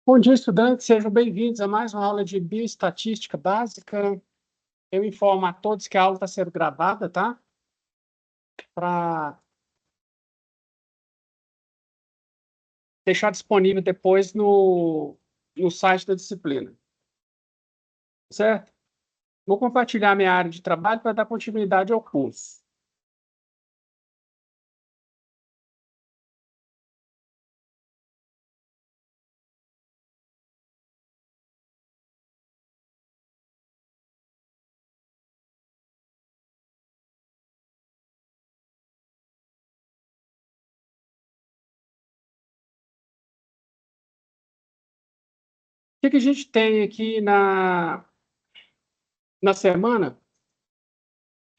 Bom dia, estudantes. Sejam bem-vindos a mais uma aula de bioestatística básica. Eu informo a todos que a aula está sendo gravada, tá? Para deixar disponível depois no site da disciplina. Certo? Vou compartilhar minha área de trabalho para dar continuidade ao curso. O que a gente tem aqui na semana?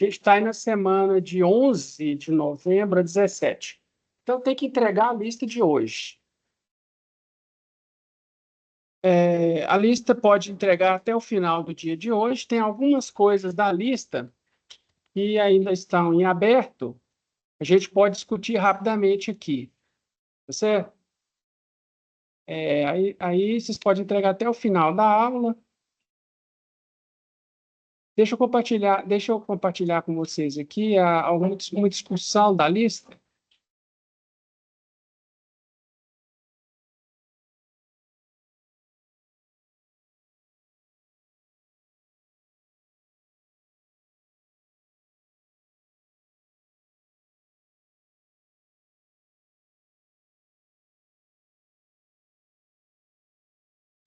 A gente está aí na semana de 11 de novembro a 17. Então, tem que entregar a lista de hoje. A lista pode entregar até o final do dia de hoje. Tem algumas coisas da lista que ainda estão em aberto. A gente pode discutir rapidamente aqui, tá certo? Aí vocês podem entregar até o final da aula. Deixa eu compartilhar com vocês aqui uma discussão da lista.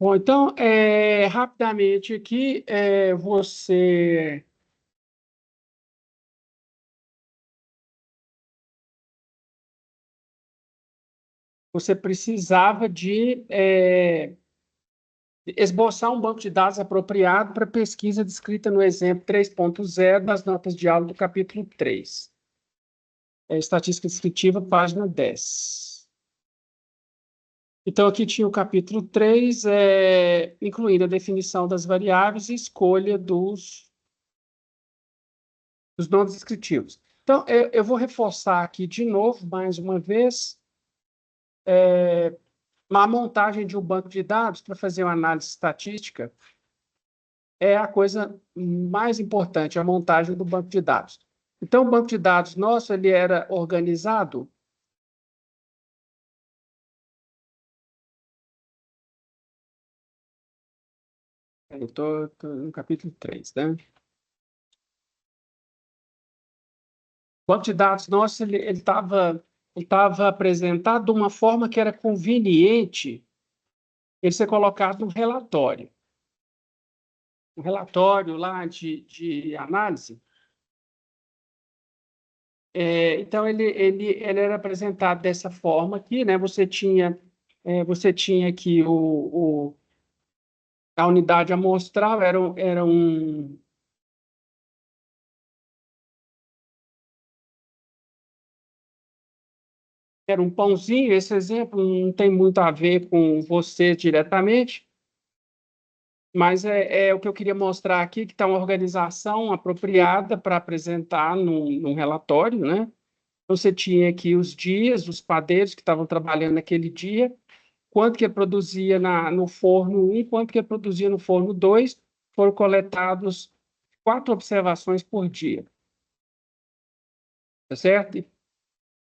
Bom, então, rapidamente aqui, você precisava de esboçar um banco de dados apropriado para pesquisa descrita no exemplo 3.0 das notas de aula do capítulo 3. Estatística descritiva, página 10. Então, aqui tinha o capítulo 3, incluindo a definição das variáveis e escolha dos nomes descritivos. Então, eu vou reforçar aqui de novo, mais uma vez, a montagem de um banco de dados para fazer uma análise estatística é a coisa mais importante, a montagem do banco de dados. Então, o banco de dados nosso ele era organizado eu estou no capítulo 3, né? O banco de dados nosso ele estava apresentado de uma forma que era conveniente ele ser colocado no relatório. Um relatório lá de análise. Então, ele era apresentado dessa forma aqui, né? Você tinha aqui a unidade amostral, era um pãozinho. Esse exemplo não tem muito a ver com você diretamente, mas é o que eu queria mostrar aqui, que está uma organização apropriada para apresentar num relatório, né? Você tinha aqui os dias, os padeiros que estavam trabalhando naquele dia, quanto que produzia no forno 1, quanto que produzia no forno 2, foram coletados 4 observações por dia, tá certo?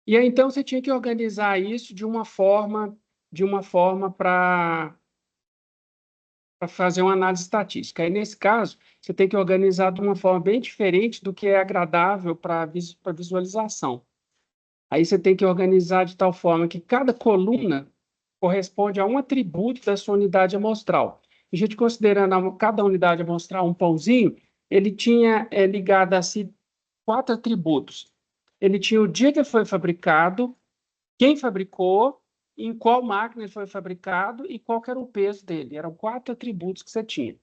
E aí, então, você tinha que organizar isso de uma forma para fazer uma análise estatística. Aí, nesse caso, você tem que organizar de uma forma bem diferente do que é agradável para visualização. Aí você tem que organizar de tal forma que cada coluna corresponde a um atributo da sua unidade amostral. A gente considerando cada unidade amostral um pãozinho, ele tinha ligado a si 4 atributos. Ele tinha o dia que ele foi fabricado, quem fabricou, em qual máquina ele foi fabricado e qual que era o peso dele. Eram 4 atributos que você tinha.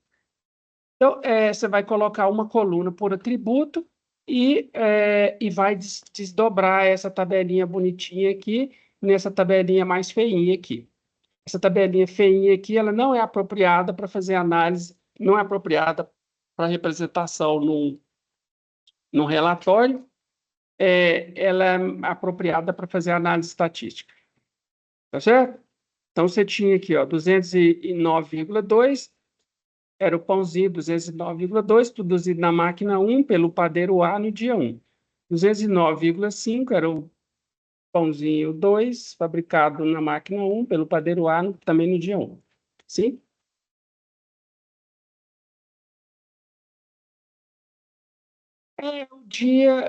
Então, você vai colocar uma coluna por atributo e vai desdobrar essa tabelinha bonitinha aqui nessa tabelinha mais feinha aqui. Essa tabelinha feinha aqui, ela não é apropriada para fazer análise, não é apropriada para representação num relatório, ela é apropriada para fazer análise estatística. Tá certo? Então, você tinha aqui, ó, 209,2, era o pãozinho 209,2, produzido na máquina 1 pelo padeiro A no dia 1. 209,5 era o pãozinho 2, fabricado na máquina 1 pelo padeiro A também no dia 1. Sim?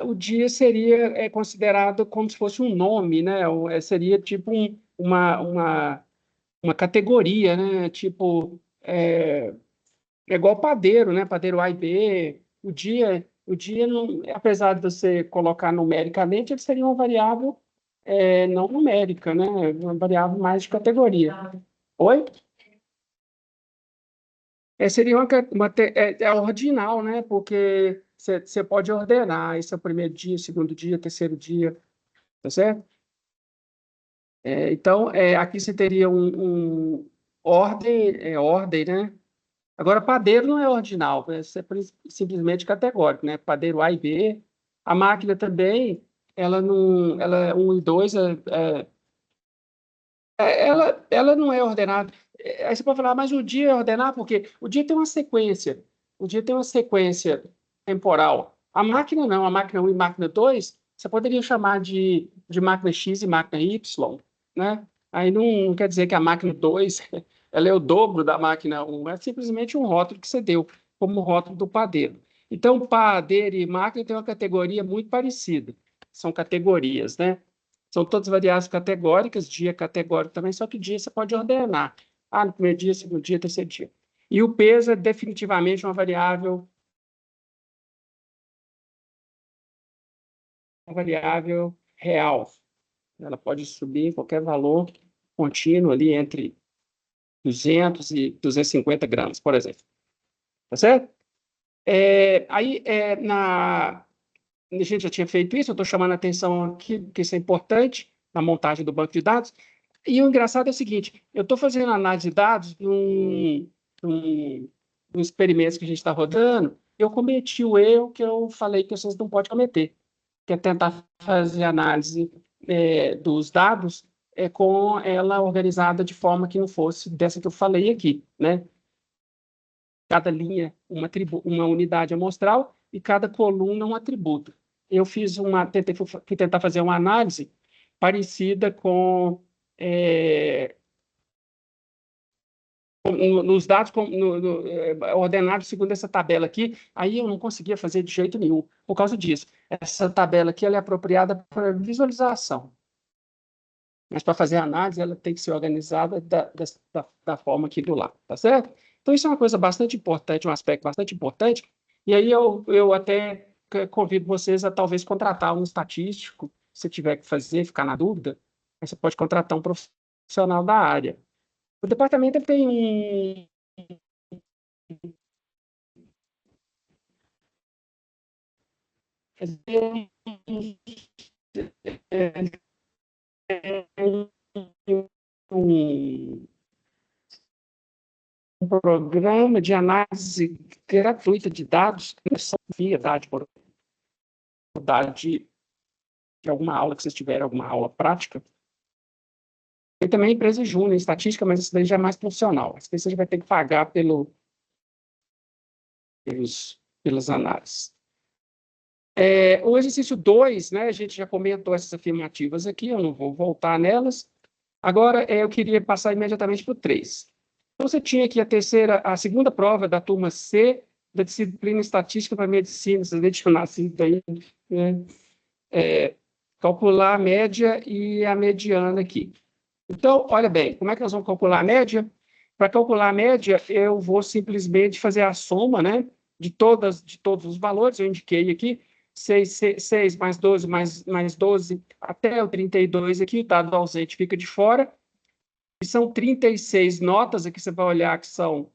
O dia seria considerado como se fosse um nome, né? Seria tipo uma categoria, né? Tipo, é igual padeiro, né? Padeiro A e B. O dia não, apesar de você colocar numericamente, ele seria uma variável não numérica, né? Uma variável mais de categoria. Oi? Seria ordinal, né? Porque você pode ordenar, esse é o primeiro dia, segundo dia, terceiro dia, tá certo? Então, aqui você teria ordem, né? Agora, padeiro não é ordinal, simplesmente categórico, né? Padeiro A e B. A máquina também, ela não, ela 1 e 2, ela não é ordenada. Aí você pode falar, mas o dia é ordenado porque o dia tem uma sequência. O dia tem uma sequência temporal. A máquina não, a máquina 1 e máquina 2, você poderia chamar de máquina X e máquina Y, né? Aí não quer dizer que a máquina 2 ela é o dobro da máquina 1, é simplesmente um rótulo que você deu, como o rótulo do padeiro. Então, padeiro e máquina têm uma categoria muito parecida. São categorias, né? São todas variáveis categóricas, dia categórico também, só que dia você pode ordenar. No primeiro dia, segundo dia, terceiro dia. E o peso é definitivamente uma variável real. Ela pode subir em qualquer valor contínuo ali entre 200 e 250 gramas, por exemplo. Tá certo? Aí, a gente já tinha feito isso, eu estou chamando a atenção aqui, porque isso é importante na montagem do banco de dados. E o engraçado é o seguinte: eu estou fazendo análise de dados num experimento que a gente está rodando, eu cometi o erro que eu falei que vocês não podem cometer, que é tentar fazer análise dos dados com ela organizada de forma que não fosse dessa que eu falei aqui, né? Cada linha uma unidade amostral e cada coluna um atributo. Eu fui tentar fazer uma análise parecida com nos dados ordenados segundo essa tabela aqui, aí eu não conseguia fazer de jeito nenhum por causa disso. Essa tabela aqui ela é apropriada para visualização, mas para fazer análise ela tem que ser organizada da forma aqui do lado, tá certo? Então isso é uma coisa bastante importante, um aspecto bastante importante, e aí eu até convido vocês a talvez contratar um estatístico, se tiver que fazer, ficar na dúvida, aí você pode contratar um profissional da área. O departamento ele tem um, um programa de análise gratuita de dados, via de alguma aula que vocês tiverem, alguma aula prática. Tem também empresa júnior em estatística, mas isso daí já é mais profissional. Isso daí você já vai ter que pagar pelas análises. O exercício 2, né, a gente já comentou essas afirmativas aqui, eu não vou voltar nelas. Agora, eu queria passar imediatamente para o 3. Então, você tinha aqui a segunda prova da turma C da disciplina Estatística para Medicina, vocês devem ter nascido aí, né? Calcular a média e a mediana aqui. Então, olha bem, como é que nós vamos calcular a média? Para calcular a média, eu vou simplesmente fazer a soma, né, de todos os valores, eu indiquei aqui, 6 mais 12 mais 12 até o 32 aqui, o dado ausente fica de fora, e são 36 notas, aqui você vai olhar que são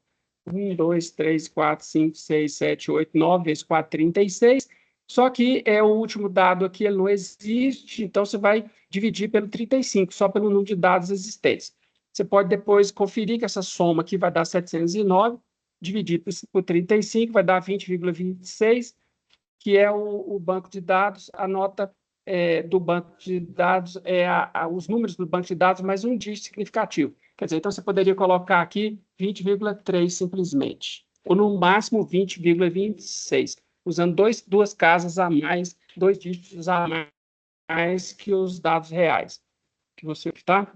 1, 2, 3, 4, 5, 6, 7, 8, 9, vezes 4, 36. Só que o último dado aqui ele não existe, então você vai dividir pelo 35, só pelo número de dados existentes. Você pode depois conferir que essa soma aqui vai dar 709, dividido por 35, vai dar 20,26, que é o banco de dados, a nota do banco de dados, os números do banco de dados, mais um dígito significativo. Quer dizer, então você poderia colocar aqui 20,3 simplesmente, ou no máximo 20,26, usando duas casas a mais, 2 dígitos a mais que os dados reais que você está.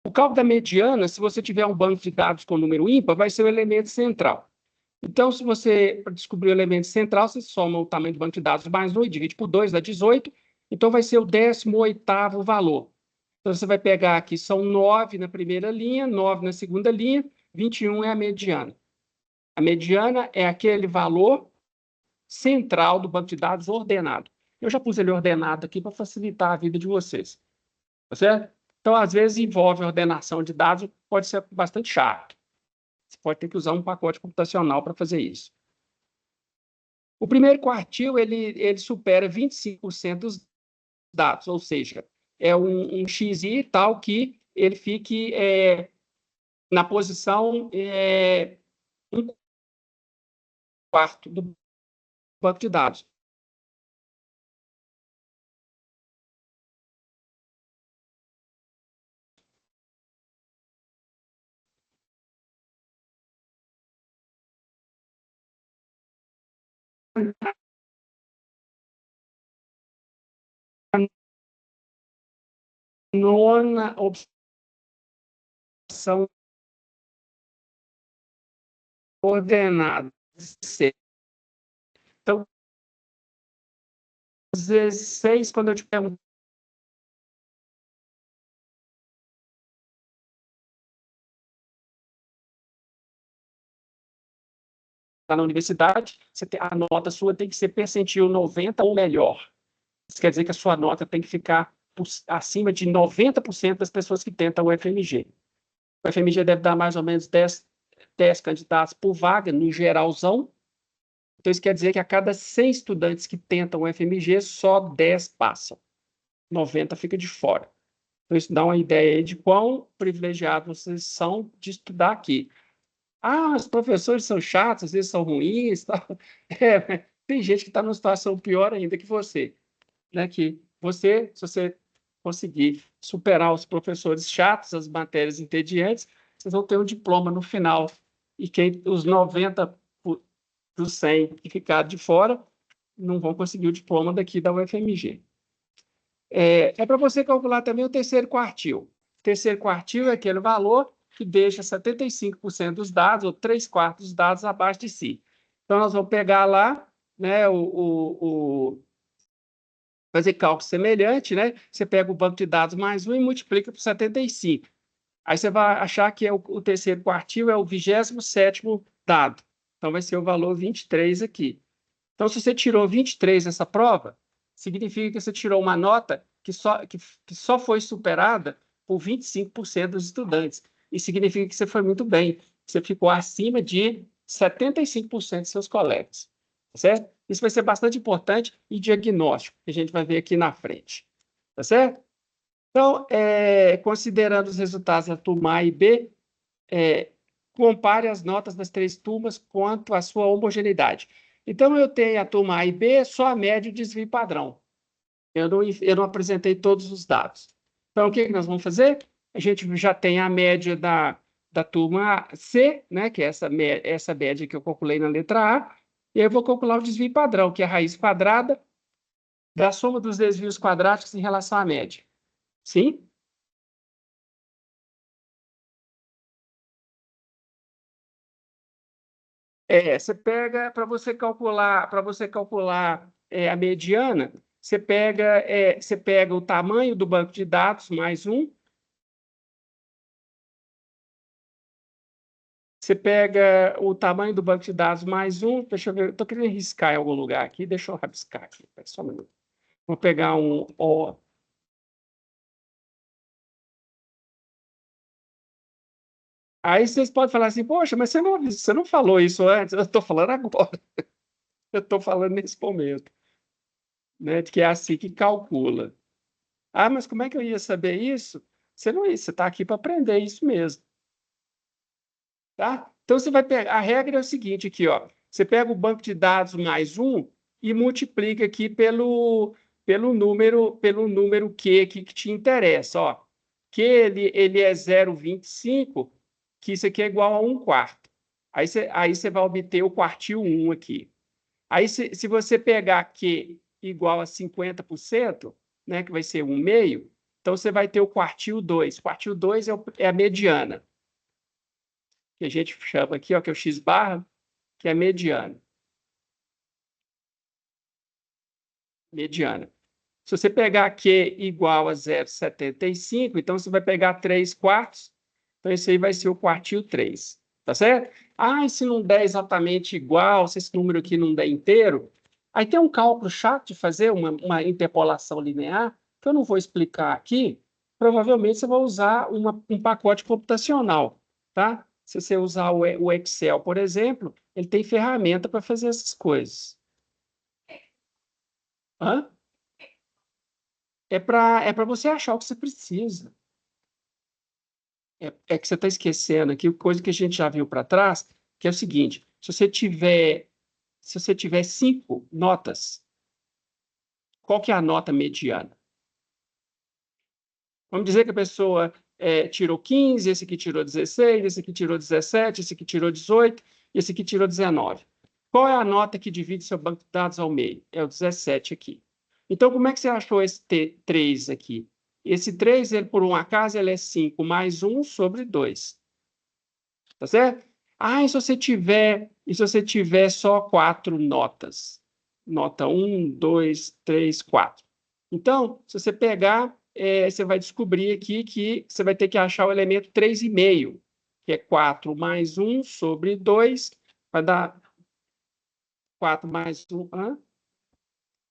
O cálculo da mediana, se você tiver um banco de dados com número ímpar, vai ser o elemento central. Então, se você descobrir o elemento central, você soma o tamanho do banco de dados mais 1 e divide por 2, dá 18. Então, vai ser o 18º valor. Então, você vai pegar aqui, são 9 na primeira linha, 9 na segunda linha, 21 é a mediana. A mediana é aquele valor central do banco de dados ordenado. Eu já pus ele ordenado aqui para facilitar a vida de vocês. Tá certo? Então, às vezes, envolve ordenação de dados, pode ser bastante chato. Você pode ter que usar um pacote computacional para fazer isso. O primeiro quartil, ele supera 25% dos dados, ou seja, é um XI tal que ele fique na posição 1/4 do banco de dados. Nona opção ordenada. Então, 16, quando eu te pergunto na universidade, a nota sua tem que ser percentil 90 ou melhor. Isso quer dizer que a sua nota tem que ficar acima de 90% das pessoas que tentam o FMG. O FMG deve dar mais ou menos 10 candidatos por vaga, no geralzão. Então, isso quer dizer que a cada 100 estudantes que tentam o FMG, só 10 passam. 90 fica de fora. Então, isso dá uma ideia aí de quão privilegiados vocês são de estudar aqui. Ah, os professores são chatos, às vezes são ruins. Tal. Tem gente que está numa situação pior ainda que você. Né? Que você, se você conseguir superar os professores chatos, as matérias entediantes, vocês vão ter um diploma no final. E os 90 dos 100 que ficaram de fora não vão conseguir o diploma daqui da UFMG. É para você calcular também o terceiro quartil. O terceiro quartil é aquele valor que deixa 75% dos dados, ou 3/4 dos dados, abaixo de si. Então, nós vamos pegar lá, né, fazer cálculo semelhante, né? Você pega o banco de dados mais 1 e multiplica por 75. Aí você vai achar que o terceiro quartil é o 27º dado. Então, vai ser o valor 23 aqui. Então, se você tirou 23 nessa prova, significa que você tirou uma nota que só foi superada por 25% dos estudantes. E significa que você foi muito bem. Você ficou acima de 75% de seus colegas. Tá certo? Isso vai ser bastante importante e diagnóstico, que a gente vai ver aqui na frente. Tá certo? Então, considerando os resultados da turma A e B, compare as notas das 3 turmas quanto à sua homogeneidade. Então, eu tenho a turma A e B, só a média e o desvio padrão. Eu não apresentei todos os dados. Então, o que nós vamos fazer? A gente já tem a média da turma C, né, que é essa média que eu calculei na letra A, e aí eu vou calcular o desvio padrão, que é a raiz quadrada da soma dos desvios quadráticos em relação à média. Sim? Você pega, para você calcular a mediana, você pega o tamanho do banco de dados mais 1, você pega o tamanho do banco de dados mais 1, deixa eu ver, estou querendo riscar em algum lugar aqui, deixa eu rabiscar aqui, só um minuto. Vou pegar um O. Aí vocês podem falar assim, poxa, mas você não falou isso antes, eu estou falando agora, eu estou falando nesse momento, né, que é assim que calcula. Ah, mas como é que eu ia saber isso? Você não ia, você está aqui para aprender isso mesmo. Tá? Então, você vai pegar. A regra é o seguinte aqui, ó. Você pega o banco de dados mais 1 e multiplica aqui pelo número Q aqui que te interessa, ó. que ele é 0,25, que isso aqui é igual a 1/4. Aí você vai obter o quartil 1 aqui. Aí, se você pegar Q igual a 50%, né, que vai ser 1/2, então você vai ter o quartil 2. O quartil 2 é a mediana, que a gente chama aqui, ó, que é o x barra, que é a mediana. Mediana. Se você pegar Q igual a 0,75, então você vai pegar 3/4. Então, esse aí vai ser o quartil 3. Tá certo? Ah, e se não der exatamente igual, se esse número aqui não der inteiro, aí tem um cálculo chato de fazer, uma interpolação linear, que eu não vou explicar aqui. Provavelmente você vai usar um pacote computacional, tá? Se você usar o Excel, por exemplo, ele tem ferramenta para fazer essas coisas. Hã? É para você achar o que você precisa. É que você está esquecendo aqui, coisa que a gente já viu para trás, que é o seguinte: se você tiver 5 notas, qual que é a nota mediana? Vamos dizer que a pessoa tirou 15, esse aqui tirou 16, esse aqui tirou 17, esse aqui tirou 18, esse aqui tirou 19. Qual é a nota que divide seu banco de dados ao meio? É o 17 aqui. Então, como é que você achou esse 3 aqui? Esse 3, ele, por um acaso, ele é 5 mais 1 sobre 2. Tá certo? Ah, e se você tiver só 4 notas? Nota 1, 2, 3, 4. Então, se você pegar, você vai descobrir aqui que você vai ter que achar o elemento 3,5, que é 4 mais 1 sobre 2, vai dar 4 mais 1,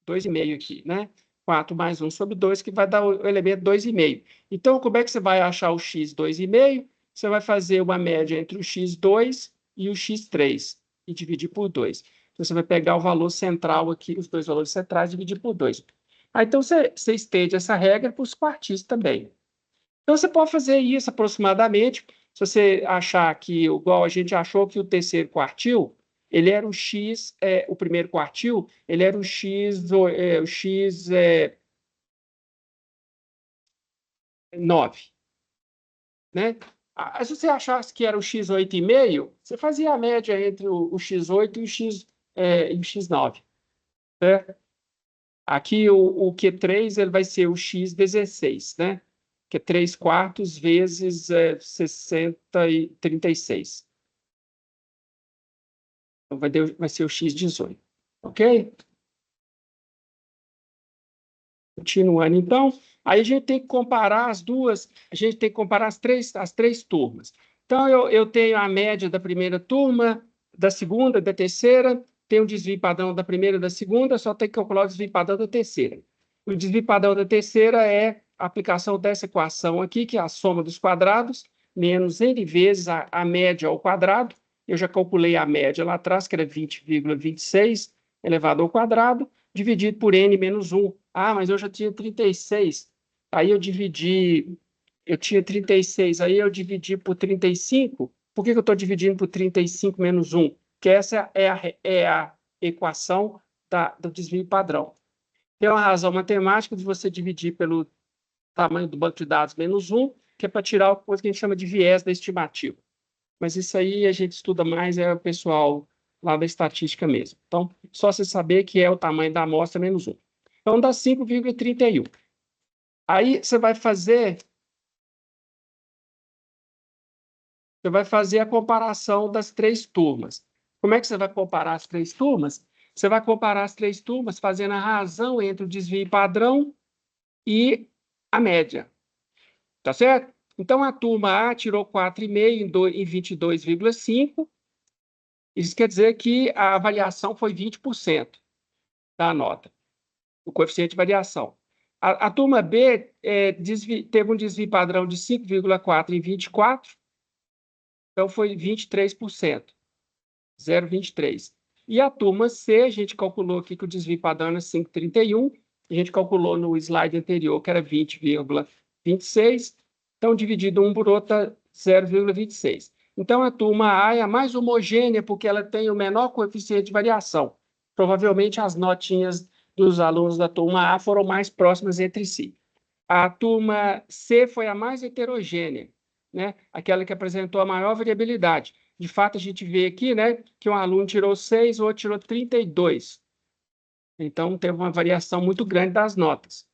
2,5 aqui, né? 4 mais 1 sobre 2, que vai dar o elemento 2,5. Então, como é que você vai achar o x 2,5? Você vai fazer uma média entre o x2 e o x3 e dividir por 2. Então, você vai pegar o valor central aqui, os dois valores centrais, e dividir por 2. Então, você estende essa regra para os quartis também. Então, você pode fazer isso aproximadamente. Se você achar que, igual a gente achou que o terceiro quartil, ele era o x, o primeiro quartil, ele era o x, 9, né? Se você achasse que era o x 8,5, você fazia a média entre o x8 e o x9, certo? Aqui o Q3 ele vai ser o x16, né? Que é 3/4 vezes 60 e 36. Então, vai ser o x18. Ok? Continuando, então, aí a gente tem que comparar as duas, a gente tem que comparar as três turmas. Então, eu tenho a média da primeira turma, da segunda, da terceira, tenho o desvio padrão da primeira e da segunda, só tem que calcular o desvio padrão da terceira. O desvio padrão da terceira é a aplicação dessa equação aqui, que é a soma dos quadrados, menos n vezes a média ao quadrado. Eu já calculei a média lá atrás, que era 20,26 elevado ao quadrado, dividido por n menos 1. Ah, mas eu já tinha 36. Aí eu tinha 36, aí eu dividi por 35. Por que eu estou dividindo por 35 menos 1? Porque essa é a equação do desvio padrão. Tem uma razão matemática de você dividir pelo tamanho do banco de dados menos 1, que é para tirar uma coisa que a gente chama de viés da estimativa. Mas isso aí a gente estuda mais, é o pessoal lá da estatística mesmo. Então, só você saber que é o tamanho da amostra menos 1. Então, dá 5,31. Aí você vai fazer a comparação das três turmas. Como é que você vai comparar as três turmas? Você vai comparar as três turmas fazendo a razão entre o desvio padrão e a média. Tá certo? Então, a turma A tirou 4,5 em 22,5. Isso quer dizer que a avaliação foi 20% da nota, o coeficiente de variação. A turma B teve um desvio padrão de 5,4 em 24, então foi 23%, 0,23. E a turma C, a gente calculou aqui que o desvio padrão era 5,31, a gente calculou no slide anterior que era 20,26, então dividido um por outra, 0,26. Então, a turma A é a mais homogênea porque ela tem o menor coeficiente de variação. Provavelmente, as notinhas dos alunos da turma A foram mais próximas entre si. A turma C foi a mais heterogênea, né? Aquela que apresentou a maior variabilidade. De fato, a gente vê aqui, né, que um aluno tirou 6, o outro tirou 32. Então, teve uma variação muito grande das notas.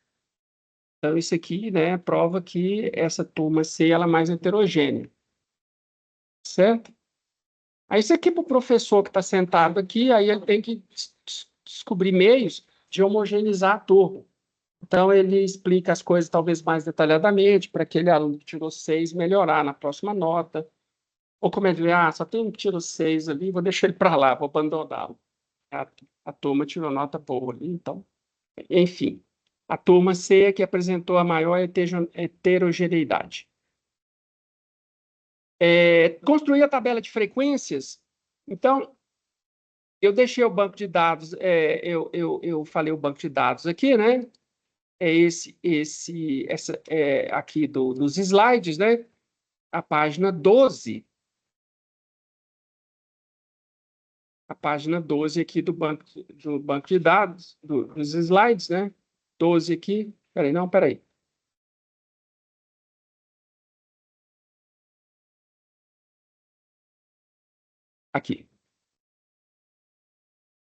Então, isso aqui, né, prova que essa turma C ela é mais heterogênea, certo? Aí, isso aqui para o professor que está sentado aqui, aí ele tem que descobrir meios de homogeneizar a turma. Então, ele explica as coisas talvez mais detalhadamente, para aquele aluno que tirou 6 melhorar na próxima nota. Ou como ele vê, só tem um que tirou 6 ali, vou deixar ele para lá, vou abandoná-lo. A, a turma tirou nota boa ali, então. Enfim, a turma C é que apresentou a maior heterogeneidade. Construir a tabela de frequências. Então, eu deixei o banco de dados, eu falei o banco de dados aqui, né? É essa aqui dos slides, né? A página 12. A página 12 aqui do banco de dados, dos slides, né? 12 aqui. Peraí, não, peraí. Aqui.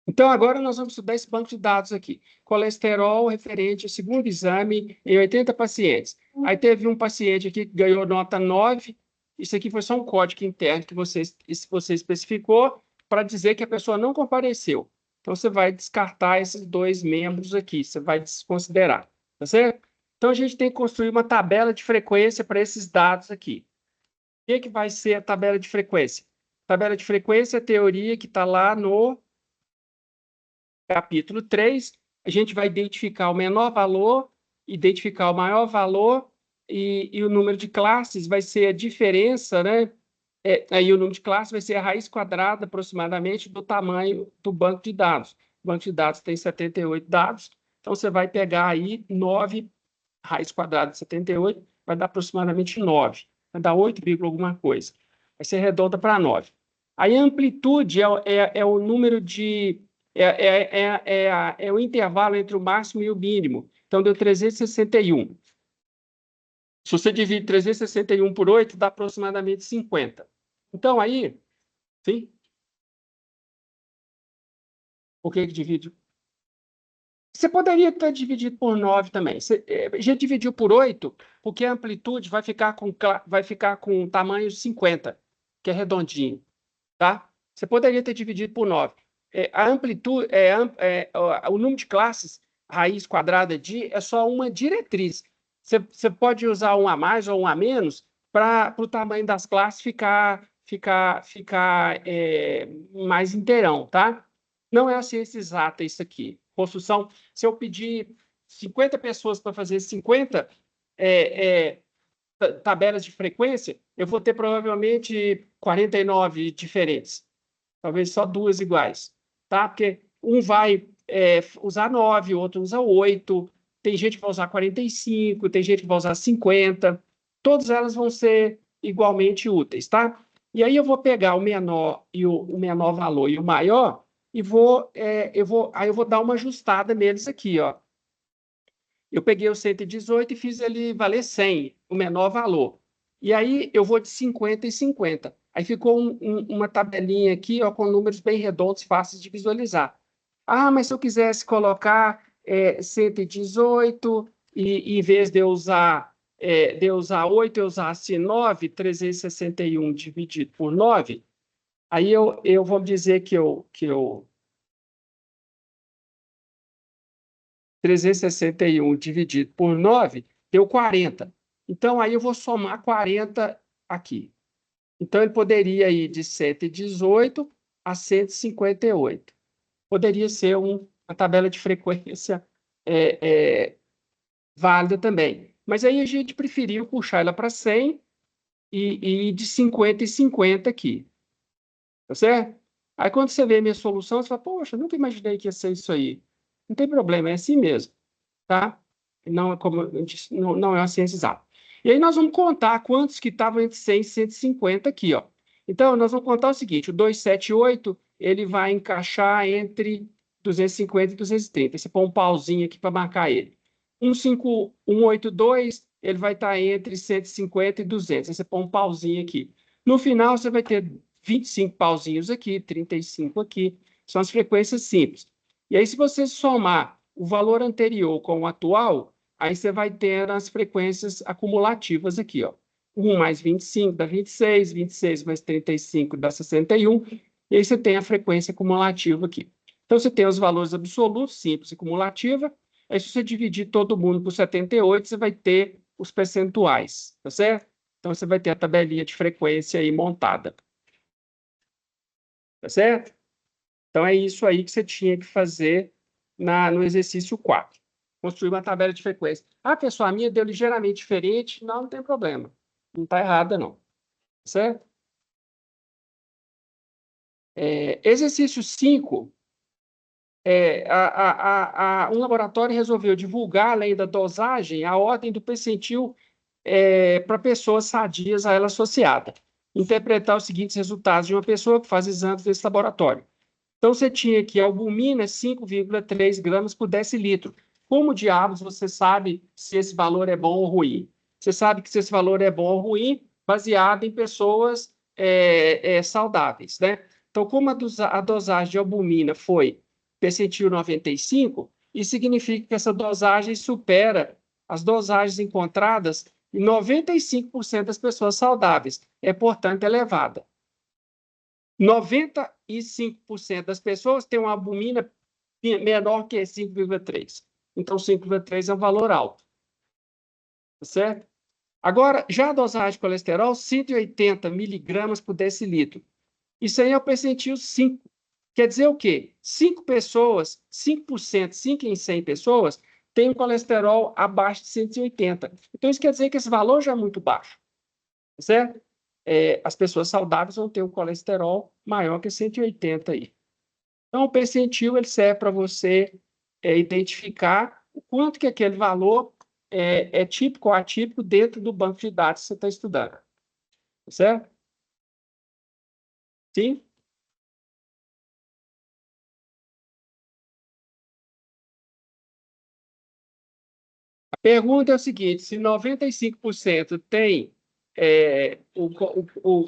Então, agora nós vamos estudar esse banco de dados aqui. Colesterol referente ao segundo exame em 80 pacientes. Aí teve um paciente aqui que ganhou nota 9. Isso aqui foi só um código interno que você especificou para dizer que a pessoa não compareceu. Então, você vai descartar esses dois membros aqui, você vai desconsiderar, tá certo? Então, a gente tem que construir uma tabela de frequência para esses dados aqui. O que vai ser a tabela de frequência? Tabela de frequência é a teoria que está lá no capítulo 3, a gente vai identificar o menor valor, identificar o maior valor, e o número de classes vai ser a diferença, né? Aí o número de classes vai ser a raiz quadrada, aproximadamente, do tamanho do banco de dados. O banco de dados tem 78 dados, então você vai pegar aí 9 raiz quadrada de 78, vai dar aproximadamente 9, vai dar 8, alguma coisa. Aí você arredonda para 9. Aí a amplitude é o número de é o intervalo entre o máximo e o mínimo. Então, deu 361. Se você divide 361 por 8, dá aproximadamente 50. Então, aí, sim, o que divide? Você poderia ter dividido por 9 também. A gente dividiu por 8, porque a amplitude vai ficar com tamanho 50, que é redondinho. Tá? Você poderia ter dividido por 9. A amplitude, o número de classes, raiz quadrada de, é só uma diretriz. Você pode usar um a mais ou um a menos para o tamanho das classes ficar mais inteirão, tá? Não é a ciência exata isso aqui. Construção, se eu pedir 50 pessoas para fazer 50 é, é, tabelas de frequência, eu vou ter provavelmente 49 diferentes. Talvez só duas iguais, tá? Porque um vai usar 9, o outro usa 8, tem gente que vai usar 45, tem gente que vai usar 50. Todas elas vão ser igualmente úteis, tá? E aí eu vou pegar o menor e o menor valor e o maior e aí eu vou dar uma ajustada neles aqui, ó. Eu peguei o 118 e fiz ele valer 100, o menor valor. E aí eu vou de 50 e 50. Aí ficou uma tabelinha aqui, ó, com números bem redondos, fáceis de visualizar. Mas se eu quisesse colocar 118 e em vez de eu usar 8, eu usasse 9, 361 dividido por 9, aí eu vou dizer que eu 361 dividido por 9 deu 40. Então, aí eu vou somar 40 aqui. Então, ele poderia ir de 118 a 158. Poderia ser uma tabela de frequência válida também. Mas aí a gente preferiu puxar ela para 100 e ir de 50 e 50 aqui. Tá certo? Aí, quando você vê a minha solução, você fala, poxa, nunca imaginei que ia ser isso aí. Não tem problema, é assim mesmo. Tá? Não, como eu disse, não é uma ciência exata. E aí nós vamos contar quantos que estavam entre 100 e 150 aqui, ó. Então, nós vamos contar o seguinte, o 278, ele vai encaixar entre 250 e 230. Você põe um pauzinho aqui para marcar ele. 15182, ele vai estar entre 150 e 200. Aí você põe um pauzinho aqui. No final, você vai ter 25 pauzinhos aqui, 35 aqui. São as frequências simples. E aí, se você somar o valor anterior com o atual, aí você vai ter as frequências acumulativas aqui, ó. 1 mais 25 dá 26, 26 mais 35 dá 61, e aí você tem a frequência acumulativa aqui. Então, você tem os valores absolutos, simples e cumulativa. Aí, se você dividir todo mundo por 78, você vai ter os percentuais, tá certo? Então, você vai ter a tabelinha de frequência aí montada. Tá certo? Então, é isso aí que você tinha que fazer no exercício 4. Construir uma tabela de frequência. Ah, pessoal, a minha deu ligeiramente diferente. Não, não tem problema. Não está errada, não. Certo? Exercício 5. Um laboratório resolveu divulgar, além da dosagem, a ordem do percentil para pessoas sadias a ela associada. Interpretar os seguintes resultados de uma pessoa que faz exames desse laboratório. Então, você tinha que a albumina 5,3 gramas por decilitro. Como diabos você sabe se esse valor é bom ou ruim? Você sabe que se esse valor é bom ou ruim baseado em pessoas saudáveis, né? Então, como a dosagem de albumina foi percentil 95, isso significa que essa dosagem supera as dosagens encontradas em 95% das pessoas saudáveis. É, portanto, elevada. 95% das pessoas têm uma albumina menor que 5,3. Então, 5,3 é um valor alto. Tá certo? Agora, já a dosagem de colesterol, 180 miligramas por decilitro. Isso aí é o percentil 5. Quer dizer o quê? 5 pessoas, 5%, 5 em 100 pessoas, têm um colesterol abaixo de 180. Então, isso quer dizer que esse valor já é muito baixo. Tá certo? As pessoas saudáveis vão ter um colesterol maior que 180 aí. Então, o percentil ele serve para você identificar o quanto que aquele valor é típico ou atípico dentro do banco de dados que você está estudando. Certo? Sim? A pergunta é o seguinte: se 95% tem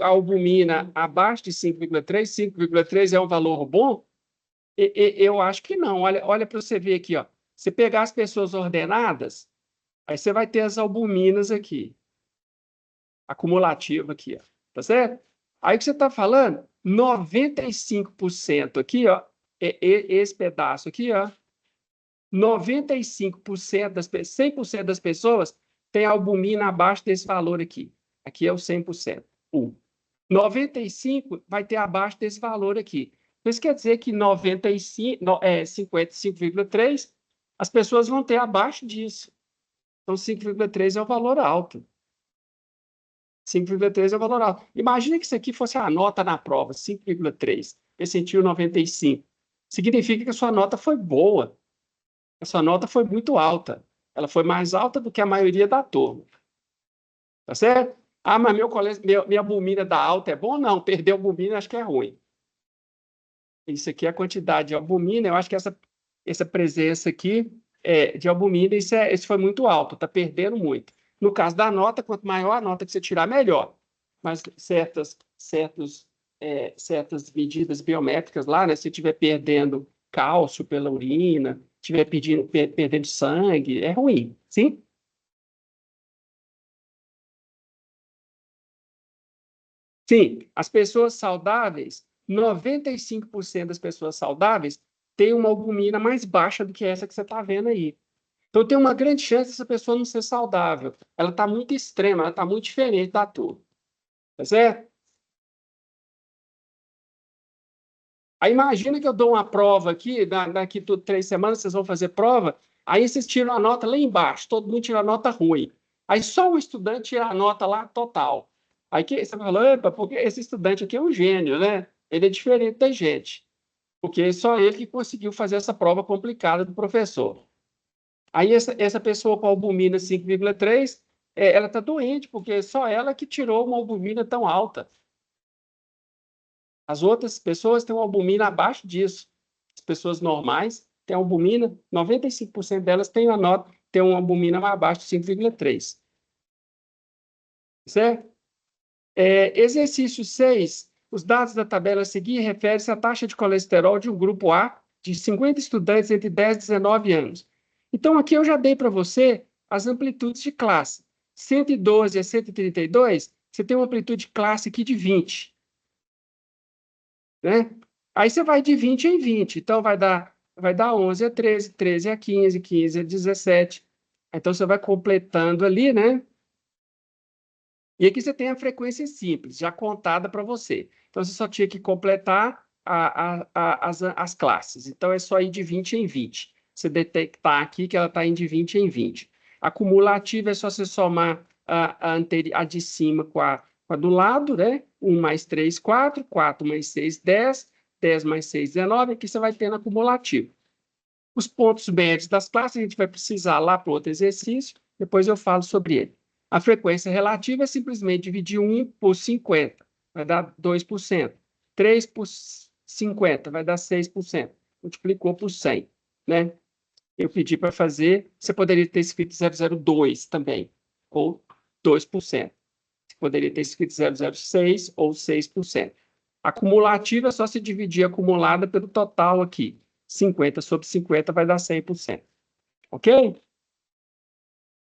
a albumina abaixo de 5,3, 5,3 é um valor bom? Eu acho que não. Olha para você ver aqui, ó. Você pegar as pessoas ordenadas, aí você vai ter as albuminas aqui, acumulativa aqui, ó. Tá certo? Aí o que você está falando, 95% aqui, ó, esse pedaço aqui, ó, 95% 100% das pessoas tem albumina abaixo desse valor aqui. Aqui é o 100%. 95 vai ter abaixo desse valor aqui. Isso quer dizer que 55,3 as pessoas vão ter abaixo disso. Então, 5,3 é o valor alto. 5,3 é o valor alto. Imagina que isso aqui fosse a nota na prova, 5,3, percentil 95. Significa que a sua nota foi boa. A sua nota foi muito alta. Ela foi mais alta do que a maioria da turma. Tá certo? Ah, mas minha albumina da alta é bom? Não, perder albumina acho que é ruim. Isso aqui é a quantidade de albumina. Eu acho que essa presença aqui de albumina, isso foi muito alto, está perdendo muito. No caso da nota, quanto maior a nota que você tirar, melhor. Mas certas medidas biométricas lá, né? Se estiver perdendo cálcio pela urina, estiver perdendo sangue, é ruim, sim? Sim, as pessoas saudáveis, 95% das pessoas saudáveis têm uma albumina mais baixa do que essa que você está vendo aí. Então, tem uma grande chance dessa pessoa não ser saudável. Ela está muito extrema, ela está muito diferente da tua. Tá certo? Aí, imagina que eu dou uma prova aqui, daqui 3 semanas vocês vão fazer prova, aí vocês tiram a nota lá embaixo, todo mundo tira a nota ruim. Aí, só um estudante tira a nota lá total. Aí você fala, epa, porque esse estudante aqui é um gênio, né? Ele é diferente da gente. Porque é só ele que conseguiu fazer essa prova complicada do professor. Aí essa pessoa com albumina 5,3, ela está doente, porque é só ela que tirou uma albumina tão alta. As outras pessoas têm uma albumina abaixo disso. As pessoas normais têm albumina, 95% delas têm a nota, ter uma albumina mais abaixo de 5,3. Certo? Exercício 6. Os dados da tabela a seguir referem-se à taxa de colesterol de um grupo A de 50 estudantes entre 10 e 19 anos. Então, aqui eu já dei para você as amplitudes de classe. 112 a 132, você tem uma amplitude de classe aqui de 20. Né? Aí você vai de 20 em 20. Então, vai dar 11 a 13, 13 a 15, 15 a 17. Então, você vai completando ali, né? E aqui você tem a frequência simples, já contada para você. Então, você só tinha que completar as classes. Então, é só ir de 20 em 20. Você detectar aqui que ela está indo de 20 em 20. A cumulativa é só você somar a de cima com a do lado, né? 1 mais 3, 4. 4 mais 6, 10. 10 mais 6, 19. Aqui você vai ter na cumulativa. Os pontos médios das classes a gente vai precisar lá para o outro exercício. Depois eu falo sobre ele. A frequência relativa é simplesmente dividir 1 por 50, vai dar 2%. 3 por 50, vai dar 6%. Multiplicou por 100, né? Eu pedi para fazer, você poderia ter escrito 0,02 também, ou 2%. Você poderia ter escrito 0,06 ou 6%. A cumulativa é só se dividir a acumulada pelo total aqui. 50 sobre 50 vai dar 100%. Ok?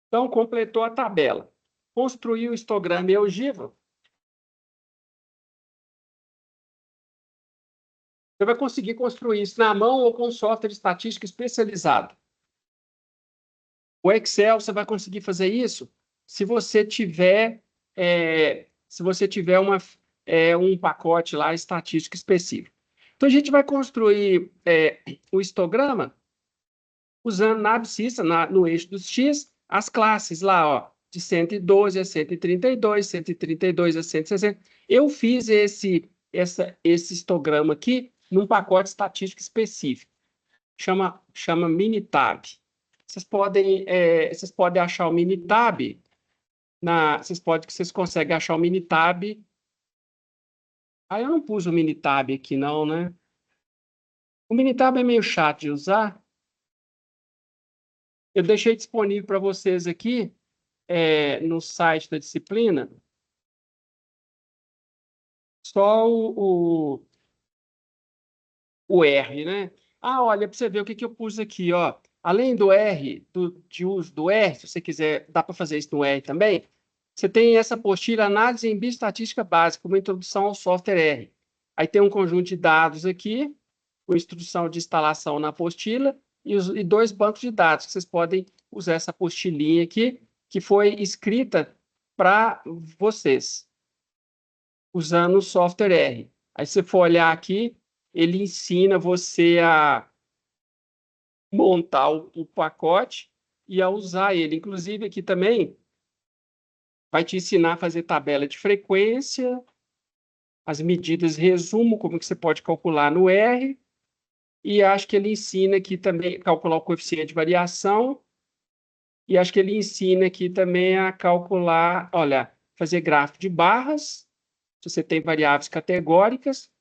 Então, completou a tabela. Construiu o histograma e a ogiva. Você vai conseguir construir isso na mão ou com um software estatístico especializado. O Excel, você vai conseguir fazer isso se você tiver, um pacote lá estatístico específico. Então, a gente vai construir o histograma usando na abscissa, no eixo dos X, as classes lá, ó, de 112 a 132, 132 a 160. Eu fiz esse histograma aqui num pacote estatístico específico. Chama Minitab. Vocês podem achar o Minitab vocês conseguem achar o Minitab. Ah, eu não pus o Minitab aqui não, né? O Minitab é meio chato de usar. Eu deixei disponível para vocês aqui no site da disciplina só o R, né? Ah, olha, para você ver o que eu pus aqui, ó. Além do R, de uso do R, se você quiser, dá para fazer isso no R também. Você tem essa apostila Análise em Bioestatística Básica, uma introdução ao software R. Aí tem um conjunto de dados aqui, com instrução de instalação na apostila, e 2 bancos de dados, que vocês podem usar essa apostilinha aqui, que foi escrita para vocês, usando o software R. Aí, se você for olhar aqui, ele ensina você a montar o pacote e a usar ele. Inclusive, aqui também vai te ensinar a fazer tabela de frequência, as medidas resumo, como que você pode calcular no R, e acho que ele ensina aqui também a calcular o coeficiente de variação, e acho que ele ensina aqui também a calcular, olha, fazer gráfico de barras, se você tem variáveis categóricas,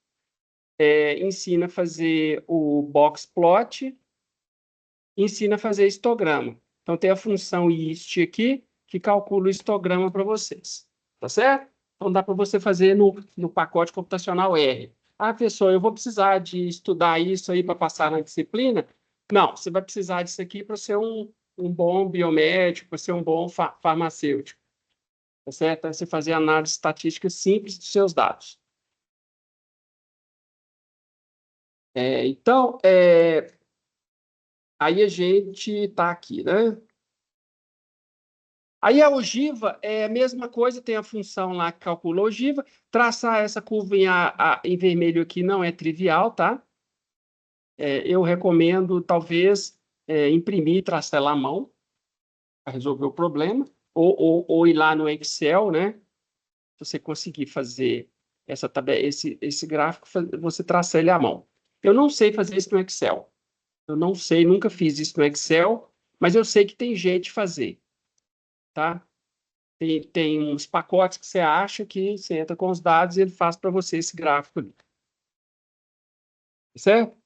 ensina a fazer o box plot, ensina a fazer histograma. Então, tem a função IST aqui, que calcula o histograma para vocês. Tá certo? Então, dá para você fazer no pacote computacional R. Ah, professor, eu vou precisar de estudar isso aí para passar na disciplina? Não, você vai precisar disso aqui para ser um bom biomédico, para ser um bom farmacêutico. Tá certo? Para você fazer análise estatística simples dos seus dados. Então, aí a gente está aqui, né? Aí a ogiva é a mesma coisa, tem a função lá que calcula a ogiva. Traçar essa curva em vermelho aqui não é trivial, tá? Eu recomendo, talvez, imprimir e traçar ela à mão para resolver o problema, ou ir lá no Excel, né? Se você conseguir fazer essa tabela, esse gráfico, você traça ele à mão. Eu não sei fazer isso no Excel. Eu não sei, nunca fiz isso no Excel, mas eu sei que tem jeito de fazer, tá? Tem uns pacotes que você acha que você entra com os dados e ele faz para você esse gráfico ali. Certo?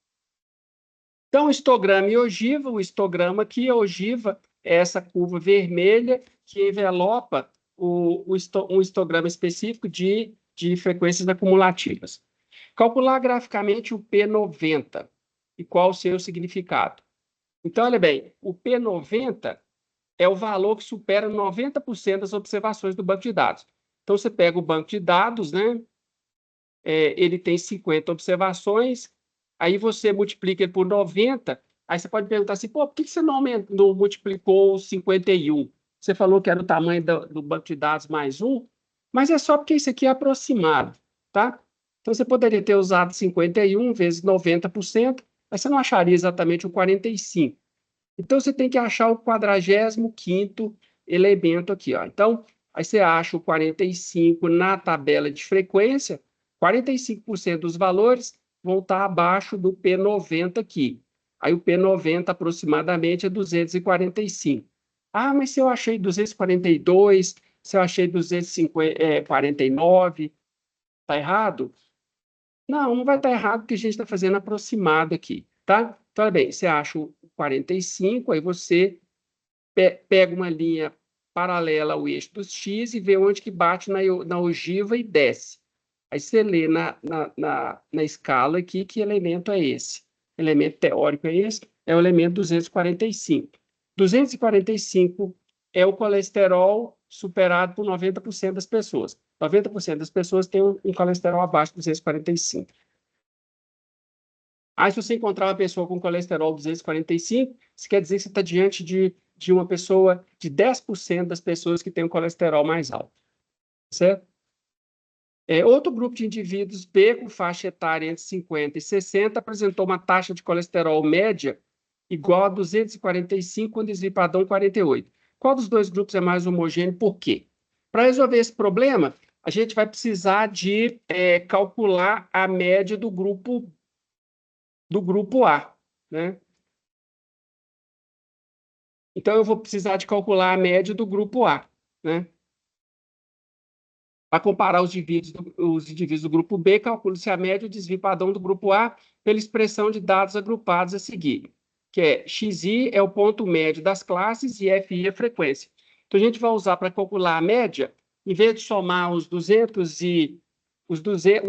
Então, histograma e ogiva. O histograma aqui, a ogiva, é essa curva vermelha que envelopa um histograma específico de frequências acumulativas. Calcular graficamente o P90 e qual o seu significado. Então, olha bem, o P90 é o valor que supera 90% das observações do banco de dados. Então, você pega o banco de dados, né? Ele tem 50 observações, aí você multiplica ele por 90, aí você pode perguntar assim, pô, por que você não multiplicou 51? Você falou que era o tamanho do banco de dados mais um, mas é só porque isso aqui é aproximado, tá? Então, você poderia ter usado 51 vezes 90%, mas você não acharia exatamente o 45. Então, você tem que achar o 45º elemento aqui, ó. Então, aí você acha o 45 na tabela de frequência, 45% dos valores vão estar abaixo do P90 aqui. Aí o P90 aproximadamente é 245. Ah, mas se eu achei 242, se eu achei 249, está errado? Não, não vai estar errado, porque a gente está fazendo aproximado aqui, tá? Então, olha bem, você acha o 45, aí você pega uma linha paralela ao eixo dos x e vê onde que bate na ogiva e desce. Aí você lê na escala aqui que elemento é esse. Elemento teórico é esse, é o elemento 245. 245 é o colesterol superado por 90% das pessoas. 90% das pessoas têm um colesterol abaixo de 245. Aí, se você encontrar uma pessoa com colesterol 245, isso quer dizer que você está diante de uma pessoa, de 10% das pessoas que têm um colesterol mais alto, certo? Outro grupo de indivíduos B com faixa etária entre 50 e 60 apresentou uma taxa de colesterol média igual a 245 com desvio padrão 48. Qual dos dois grupos é mais homogêneo? Por quê? Para resolver esse problema, a gente vai precisar de calcular a média do grupo A, né? Então, eu vou precisar de calcular a média do grupo A, né? Para comparar os indivíduos do grupo B, calcule-se a média e o desvio padrão do grupo A pela expressão de dados agrupados a seguir, que é XI é o ponto médio das classes e FI é a frequência. Então, a gente vai usar para calcular a média, em vez de somar os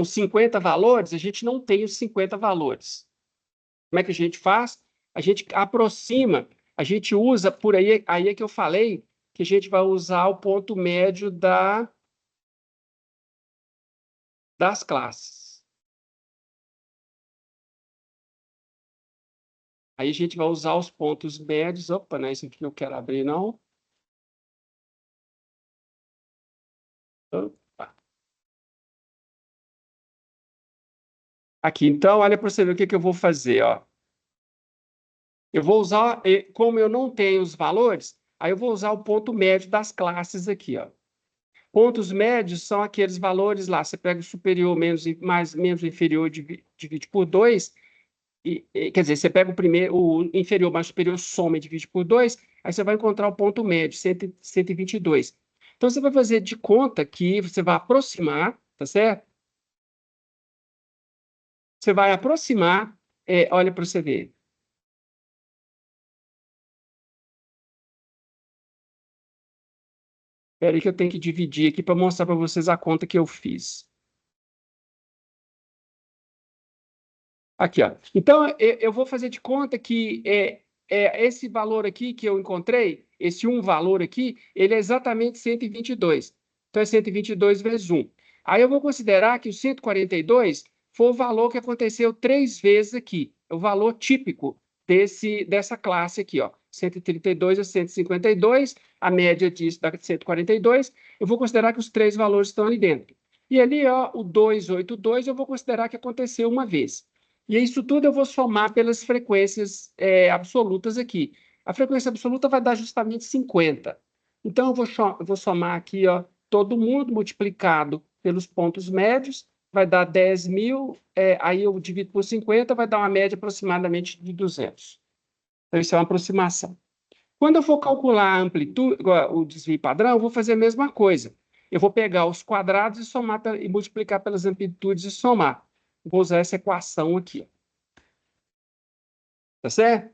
50 valores, a gente não tem os 50 valores. Como é que a gente faz? A gente aproxima, a gente usa, por aí é que eu falei, que a gente vai usar o ponto médio das classes. Aí a gente vai usar os pontos médios. Opa, não é isso aqui que eu quero abrir, não. Opa. Aqui, então, olha para você ver o que eu vou fazer, ó. Eu vou usar, como eu não tenho os valores, aí eu vou usar o ponto médio das classes aqui, ó. Pontos médios são aqueles valores lá. Você pega o superior menos o inferior, divide por 2. Quer dizer, você pega o inferior mais o superior, soma e divide por 2, aí você vai encontrar o ponto médio, 122. Então, você vai fazer de conta que você vai aproximar, tá certo? Você vai aproximar, olha para você ver. Espera aí que eu tenho que dividir aqui para mostrar para vocês a conta que eu fiz. Aqui, ó. Então, eu vou fazer de conta que esse valor aqui que eu encontrei, esse valor aqui, ele é exatamente 122. Então, é 122 vezes 1. Aí eu vou considerar que o 142 foi o valor que aconteceu 3 vezes aqui. É o valor típico dessa classe aqui, ó. 132 a 152, a média disso dá 142. Eu vou considerar que os 3 valores estão ali dentro. E ali, ó, o 282, eu vou considerar que aconteceu uma vez. E isso tudo eu vou somar pelas frequências absolutas aqui. A frequência absoluta vai dar justamente 50. Então, eu vou somar aqui, ó, todo mundo multiplicado pelos pontos médios, vai dar 10.000, aí eu divido por 50, vai dar uma média aproximadamente de 200. Então, isso é uma aproximação. Quando eu for calcular a amplitude, o desvio padrão, eu vou fazer a mesma coisa. Eu vou pegar os quadrados e somar e multiplicar pelas amplitudes e somar. Vou usar essa equação aqui, ó. Tá certo?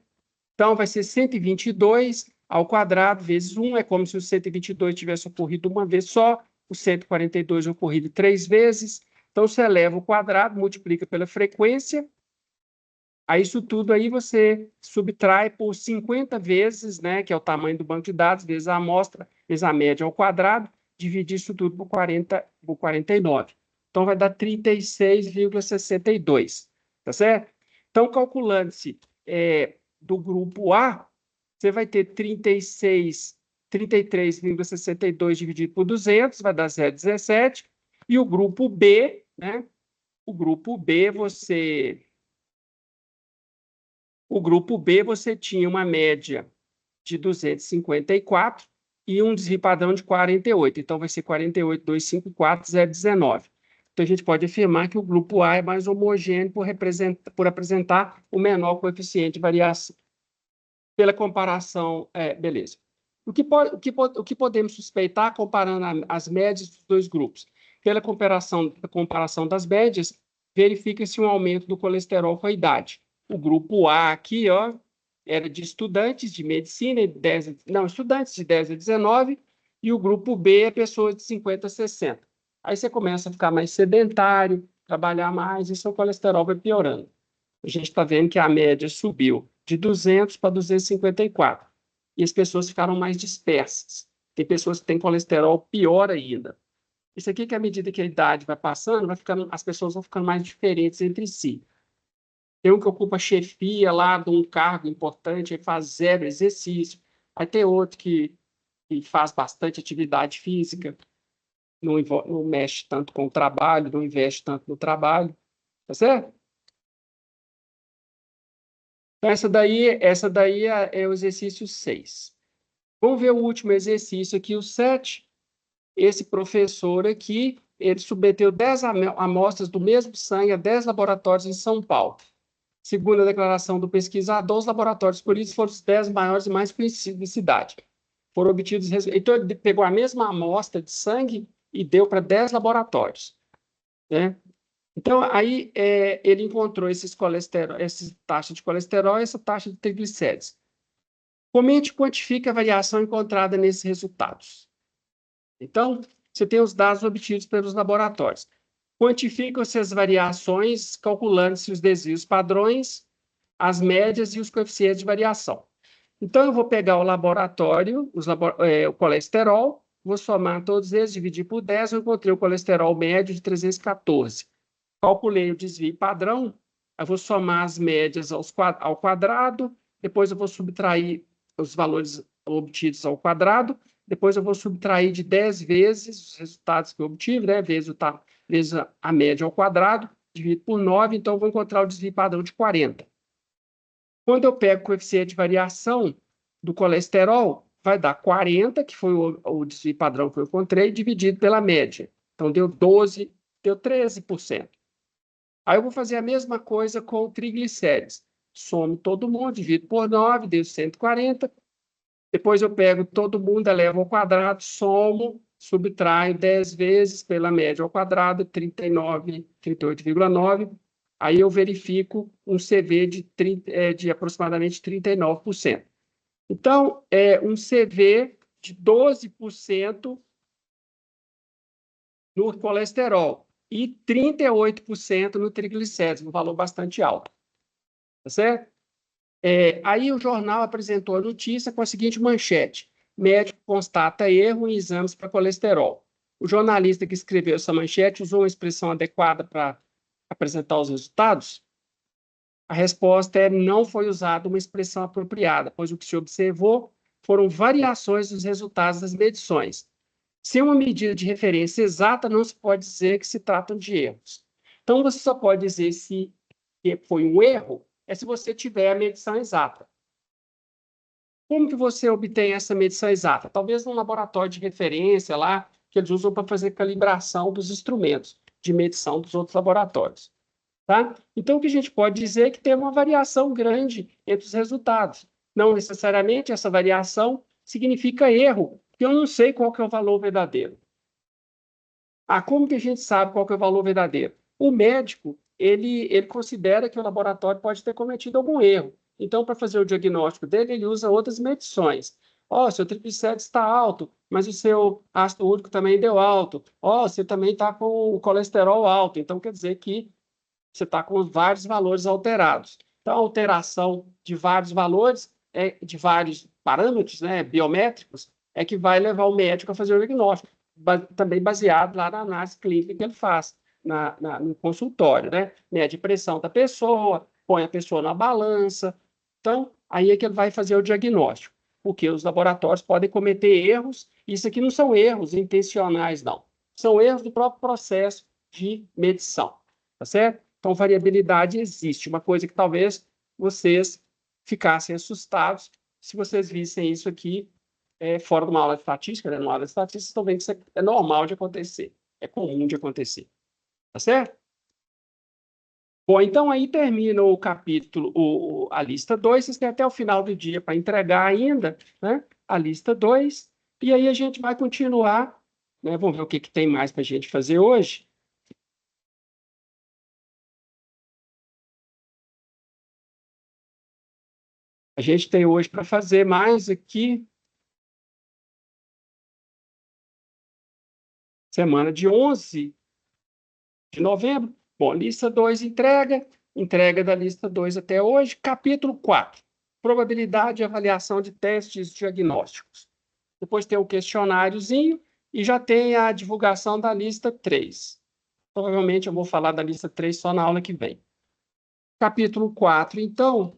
Então, vai ser 122 ao quadrado vezes 1, é como se o 122 tivesse ocorrido uma vez só, o 142 ocorrido 3 vezes. Então, você eleva o quadrado, multiplica pela frequência, aí isso tudo aí você subtrai por 50 vezes, né, que é o tamanho do banco de dados, vezes a amostra, vezes a média ao quadrado, dividir isso tudo por 49. Então, vai dar 36,62, tá certo? Então, calculando-se do grupo A, você vai ter 33,62 dividido por 200, vai dar 0,17. E o grupo B, né? O grupo B, você tinha uma média de 254 e um desvio padrão de 48. Então, vai ser 48,254,019. Então, a gente pode afirmar que o grupo A é mais homogêneo por apresentar o menor coeficiente de variação. Pela comparação, beleza. O que podemos suspeitar comparando as médias dos dois grupos? Pela comparação das médias, verifica-se um aumento do colesterol com a idade. O grupo A aqui, ó, era de estudantes de medicina, estudantes de 10 a 19, e o grupo B é pessoas de 50 a 60. Aí você começa a ficar mais sedentário, trabalhar mais, e seu colesterol vai piorando. A gente está vendo que a média subiu de 200 para 254. E as pessoas ficaram mais dispersas. Tem pessoas que têm colesterol pior ainda. Isso aqui que à medida que a idade vai passando, as pessoas vão ficando mais diferentes entre si. Tem um que ocupa chefia lá de um cargo importante, aí faz 0 exercício. Aí tem outro que faz bastante atividade física, não mexe tanto com o trabalho, não investe tanto no trabalho. Tá certo? Então, essa daí é o exercício 6. Vamos ver o último exercício aqui, o 7. Esse professor aqui, ele submeteu 10 amostras do mesmo sangue a 10 laboratórios em São Paulo. Segundo a declaração do pesquisador, os laboratórios escolhidos foram os 10 maiores e mais conhecidos da cidade. Foram obtidos... Então, ele pegou a mesma amostra de sangue e deu para 10 laboratórios, né? Então, aí ele encontrou essa taxa de colesterol e essa taxa de triglicérides. Comente e quantifique a variação encontrada nesses resultados. Então, você tem os dados obtidos pelos laboratórios. Quantificam-se as variações, calculando-se os desvios padrões, as médias e os coeficientes de variação. Então, eu vou pegar o laboratório, o colesterol, vou somar todos eles, dividir por 10, eu encontrei o colesterol médio de 314. Calculei o desvio padrão, eu vou somar as médias ao quadrado, depois eu vou subtrair os valores obtidos ao quadrado, depois eu vou subtrair de 10 vezes os resultados que eu obtive, né, vezes a média ao quadrado, dividido por 9, então eu vou encontrar o desvio padrão de 40. Quando eu pego o coeficiente de variação do colesterol, vai dar 40, que foi o desvio padrão que eu encontrei, dividido pela média. Então, deu 12, deu 13%. Aí eu vou fazer a mesma coisa com o triglicérides. Somo todo mundo, divido por 9, deu 140. Depois eu pego todo mundo, elevo ao quadrado, somo, subtraio 10 vezes pela média ao quadrado, 38,9. Aí eu verifico um CV de aproximadamente 39%. Então, um CV de 12% no colesterol e 38% no triglicérides, um valor bastante alto. Tá certo? Aí o jornal apresentou a notícia com a seguinte manchete: médico constata erro em exames para colesterol. O jornalista que escreveu essa manchete usou uma expressão adequada para apresentar os resultados? A resposta é: não foi usada uma expressão apropriada, pois o que se observou foram variações dos resultados das medições. Sem uma medida de referência exata, não se pode dizer que se tratam de erros. Então, você só pode dizer se foi um erro se você tiver a medição exata. Como que você obtém essa medição exata? Talvez num laboratório de referência lá, que eles usam para fazer calibração dos instrumentos de medição dos outros laboratórios. Tá? Então, o que a gente pode dizer é que tem uma variação grande entre os resultados. Não necessariamente essa variação significa erro, porque eu não sei qual que é o valor verdadeiro. Como que a gente sabe qual que é o valor verdadeiro? O médico, ele considera que o laboratório pode ter cometido algum erro. Então, para fazer o diagnóstico dele, ele usa outras medições. Ó, seu triglicérides está alto, mas o seu ácido úrico também deu alto. Ó, você também está com o colesterol alto. Então, quer dizer que você está com vários valores alterados. Então, a alteração de vários valores, de vários parâmetros, né, biométricos, é que vai levar o médico a fazer o diagnóstico, também baseado lá na análise clínica que ele faz no consultório, né? Mede a pressão da pessoa, põe a pessoa na balança. Então, aí é que ele vai fazer o diagnóstico, porque os laboratórios podem cometer erros, isso aqui não são erros intencionais, não. São erros do próprio processo de medição, tá certo? Então, variabilidade existe, uma coisa que talvez vocês ficassem assustados se vocês vissem isso aqui fora de uma aula de estatística, né? Numa aula de estatística, vocês estão vendo que isso é normal de acontecer, é comum de acontecer, tá certo? Bom, então aí termina o capítulo, a lista 2, vocês têm até o final do dia para entregar ainda, né? A lista 2, e aí a gente vai continuar, né? Vamos ver o que tem mais para a gente fazer hoje. A gente tem hoje para fazer mais aqui, semana de 11 de novembro. Bom, lista 2, entrega da lista 2 até hoje. Capítulo 4, probabilidade e avaliação de testes diagnósticos. Depois tem o questionáriozinho e já tem a divulgação da lista 3. Provavelmente eu vou falar da lista 3 só na aula que vem. Capítulo 4, então.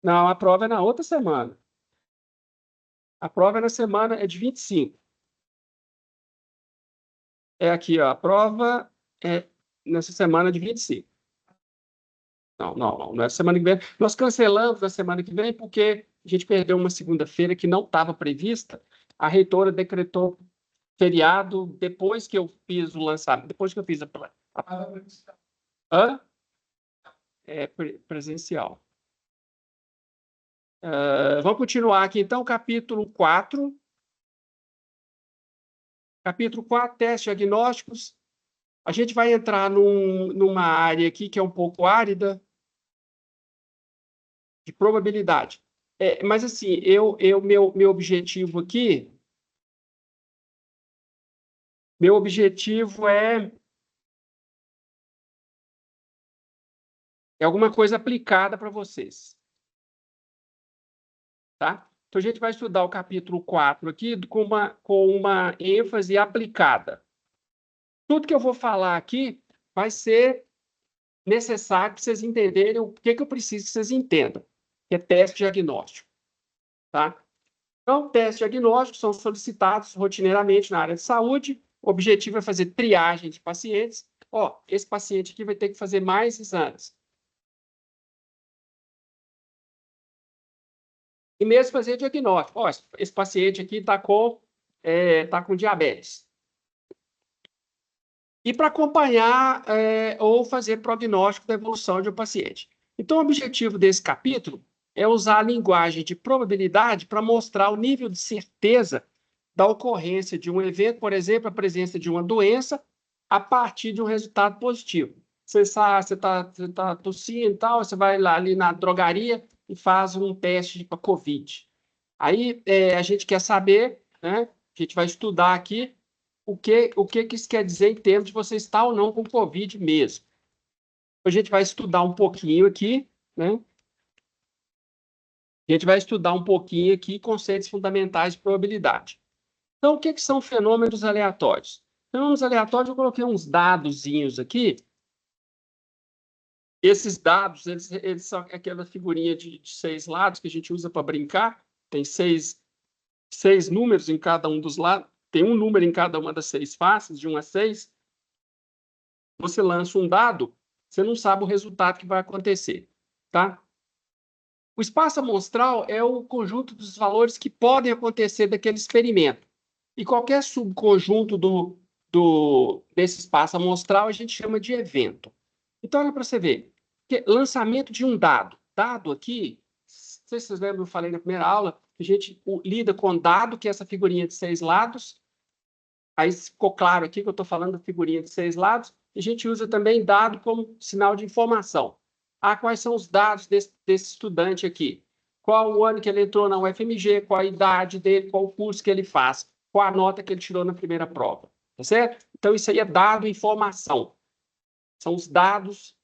Não, a prova é na outra semana. A prova é na semana, é de 25. É aqui, ó, a prova é nessa semana de 25. Não é semana que vem. Nós cancelamos na semana que vem porque a gente perdeu uma segunda-feira que não estava prevista. A reitora decretou feriado depois que eu fiz o lançamento, depois que eu fiz Hã? Presencial. Vamos continuar aqui, então, capítulo 4. Capítulo 4, testes diagnósticos. A gente vai entrar numa área aqui que é um pouco árida, de probabilidade. Mas, assim, meu objetivo aqui, é alguma coisa aplicada para vocês. Tá? Então, a gente vai estudar o capítulo 4 aqui com uma ênfase aplicada. Tudo que eu vou falar aqui vai ser necessário para vocês entenderem o que eu preciso que vocês entendam, que é teste diagnóstico. Tá? Então, testes diagnósticos são solicitados rotineiramente na área de saúde. O objetivo é fazer triagem de pacientes. Ó, esse paciente aqui vai ter que fazer mais exames. E mesmo fazer diagnóstico. Ó, esse paciente aqui está com diabetes. E para acompanhar ou fazer prognóstico da evolução de um paciente. Então, o objetivo desse capítulo é usar a linguagem de probabilidade para mostrar o nível de certeza da ocorrência de um evento, por exemplo, a presença de uma doença, a partir de um resultado positivo. Você tá tossindo e tal, você vai lá ali na drogaria e faz um teste para COVID. Aí a gente quer saber, né? A gente vai estudar aqui o que isso quer dizer em termos de você estar ou não com COVID mesmo. A gente vai estudar um pouquinho aqui, né? A gente vai estudar um pouquinho aqui conceitos fundamentais de probabilidade. Então, o que são fenômenos aleatórios? Fenômenos aleatórios, eu coloquei uns dadozinhos aqui. Esses dados, eles são aquela figurinha de 6 lados que a gente usa para brincar. Tem seis números em cada um dos lados. Tem um número em cada uma das 6 faces, de 1 a 6. Você lança um dado, você não sabe o resultado que vai acontecer. Tá? O espaço amostral é o conjunto dos valores que podem acontecer daquele experimento. E qualquer subconjunto desse espaço amostral a gente chama de evento. Então, olha para você ver. Lançamento de um dado. Dado aqui, não sei se vocês lembram, eu falei na primeira aula, a gente lida com dado, que é essa figurinha de 6 lados. Aí ficou claro aqui que eu estou falando da figurinha de 6 lados. A gente usa também dado como sinal de informação. quais são os dados desse estudante aqui? Qual o ano que ele entrou na UFMG, qual a idade dele, qual o curso que ele faz, qual a nota que ele tirou na primeira prova, tá certo? Então, isso aí é dado, informação. São os dados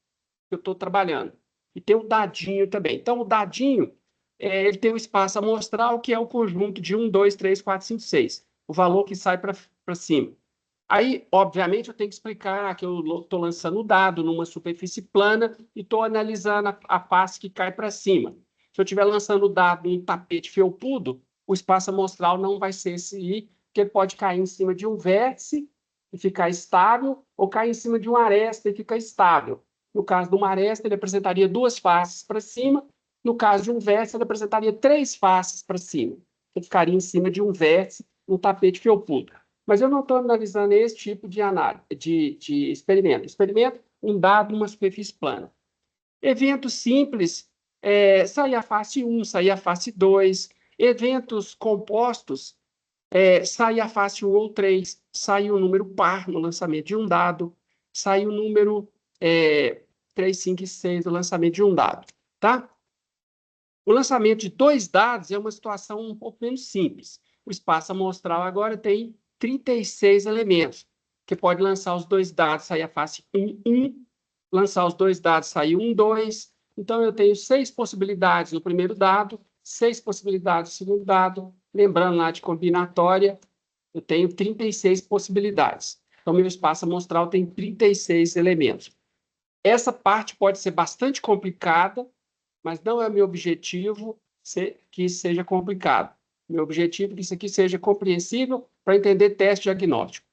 que eu estou trabalhando. E tem o dadinho também. Então, o dadinho, ele tem um espaço amostral, que é o conjunto de 1, 2, 3, 4, 5, 6. O valor que sai para cima. Aí, obviamente, eu tenho que explicar que eu estou lançando o dado numa superfície plana e estou analisando a face que cai para cima. Se eu estiver lançando o dado em tapete felpudo, o espaço amostral não vai ser esse I, porque ele pode cair em cima de um vértice e ficar estável, ou cair em cima de uma aresta e ficar estável. No caso de uma aresta, ele apresentaria duas faces para cima. No caso de um vértice, ele apresentaria três faces para cima. Ele ficaria em cima de um vértice no tapete felpudo. Mas eu não estou analisando esse tipo de análise, de experimento. Experimento um dado numa superfície plana. Eventos simples, sair a face 1, sair a face 2. Eventos compostos, sair a face 1 ou 3. Sair um número par no lançamento de um dado. Sair o número 3, 5 e 6 no lançamento de um dado. Tá? O lançamento de dois dados é uma situação um pouco menos simples. O espaço amostral agora tem 36 elementos, que pode lançar os dois dados, sair a face 1, 1, lançar os dois dados, sair 1, 2. Então, eu tenho 6 possibilidades no primeiro dado, 6 possibilidades no segundo dado. Lembrando lá de combinatória, eu tenho 36 possibilidades. Então, meu espaço amostral tem 36 elementos. Essa parte pode ser bastante complicada, mas não é meu objetivo que isso seja complicado. Meu objetivo é que isso aqui seja compreensível para entender teste diagnóstico.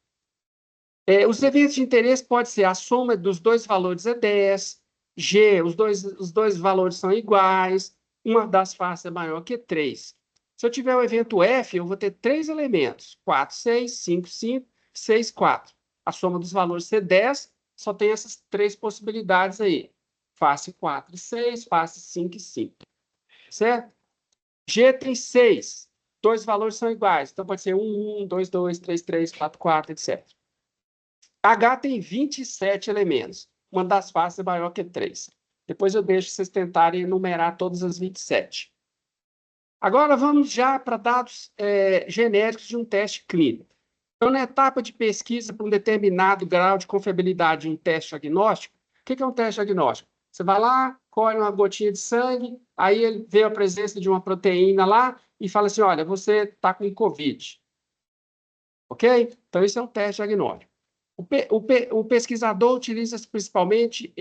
Os eventos de interesse podem ser a soma dos dois valores é 10, G, os dois valores são iguais, uma das faces é maior que 3. Se eu tiver o evento F, eu vou ter 3 elementos, 4, 6, 5, 5, 6, 4. A soma dos valores é 10, só tem essas 3 possibilidades aí. Face 4 e 6, face 5 e 5. Certo? G tem 6. Dois valores são iguais. Então, pode ser 1, 1, 2, 2, 3, 3, 4, 4, etc. H tem 27 elementos. Uma das faces é maior que 3. Depois eu deixo vocês tentarem enumerar todas as 27. Agora, vamos já para dados genéricos de um teste clínico. Então, na etapa de pesquisa para um determinado grau de confiabilidade de um teste diagnóstico, o que é um teste diagnóstico? Você vai lá, colhe uma gotinha de sangue, aí ele vê a presença de uma proteína lá e fala assim, olha, você está com COVID. Ok? Então, isso é um teste diagnóstico. O pesquisador utiliza principalmente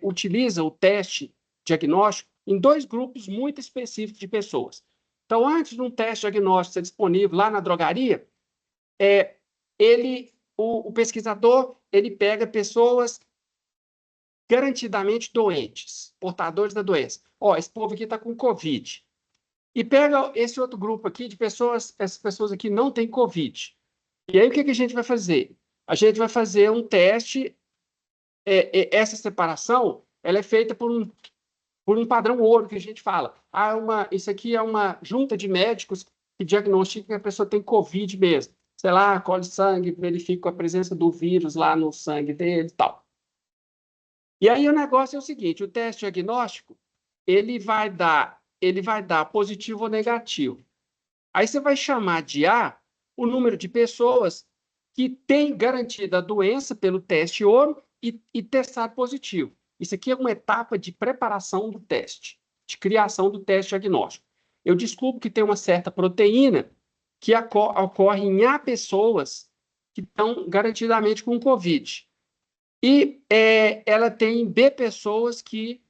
utiliza o teste diagnóstico em dois grupos muito específicos de pessoas. Então, antes de um teste diagnóstico ser disponível lá na drogaria, o pesquisador ele pega pessoas garantidamente doentes, portadores da doença. Esse povo aqui está com Covid. E pega esse outro grupo aqui de pessoas, essas pessoas aqui não têm Covid. E aí, o que a gente vai fazer? A gente vai fazer um teste. Essa separação ela é feita por um padrão ouro, que a gente fala. Isso aqui é uma junta de médicos que diagnostica que a pessoa tem Covid mesmo. Sei lá, colhe sangue, verifica a presença do vírus lá no sangue dele e tal. E aí o negócio é o seguinte, o teste diagnóstico, ele vai dar positivo ou negativo. Aí você vai chamar de A o número de pessoas que têm garantida a doença pelo teste ouro e testar positivo. Isso aqui é uma etapa de preparação do teste, de criação do teste diagnóstico. Eu descubro que tem uma certa proteína que ocorre em A pessoas que estão garantidamente com Covid. E ela tem B pessoas que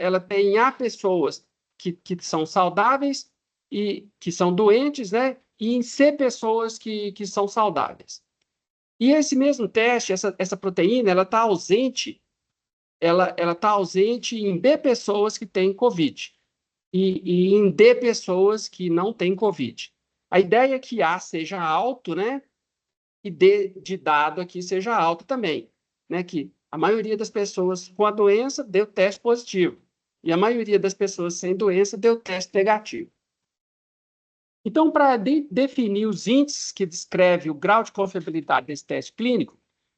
ela tem A pessoas que são saudáveis e que são doentes, né? E em C pessoas que são saudáveis. E esse mesmo teste, essa proteína, ela está ausente, ela está ausente em B pessoas que têm COVID e em D pessoas que não têm COVID. A ideia é que A seja alto, né? E D de dado aqui seja alto também, né? Que a maioria das pessoas com a doença deu teste positivo e a maioria das pessoas sem doença deu teste negativo. Então, para definir os índices que descrevem o grau de confiabilidade desse teste clínico,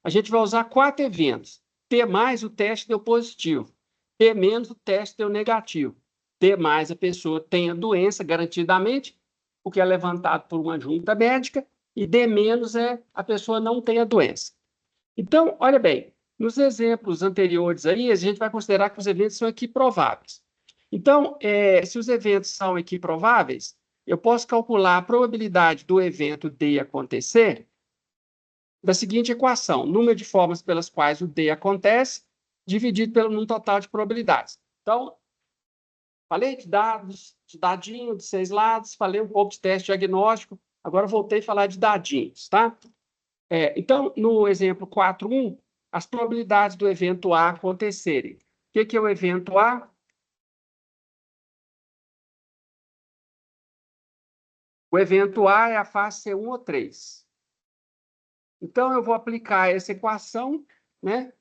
a gente vai usar 4 eventos. P mais, o teste deu positivo. P menos, o teste deu negativo. P mais, a pessoa tem a doença garantidamente, porque é levantado por uma junta médica, e D menos é a pessoa não tem a doença. Então, olha bem, nos exemplos anteriores aí, a gente vai considerar que os eventos são equiprováveis. Então, se os eventos são equiprováveis, eu posso calcular a probabilidade do evento D acontecer da seguinte equação: número de formas pelas quais o D acontece, dividido pelo número total de probabilidades. Então, falei de dados, de dadinho, de 6 lados, falei um pouco de teste diagnóstico, agora voltei a falar de dadinhos, tá? Então, no exemplo 4.1, as probabilidades do evento A acontecerem. O que é o evento A? O evento A é a fase C1 ou 3. Então, eu vou aplicar essa equação, né?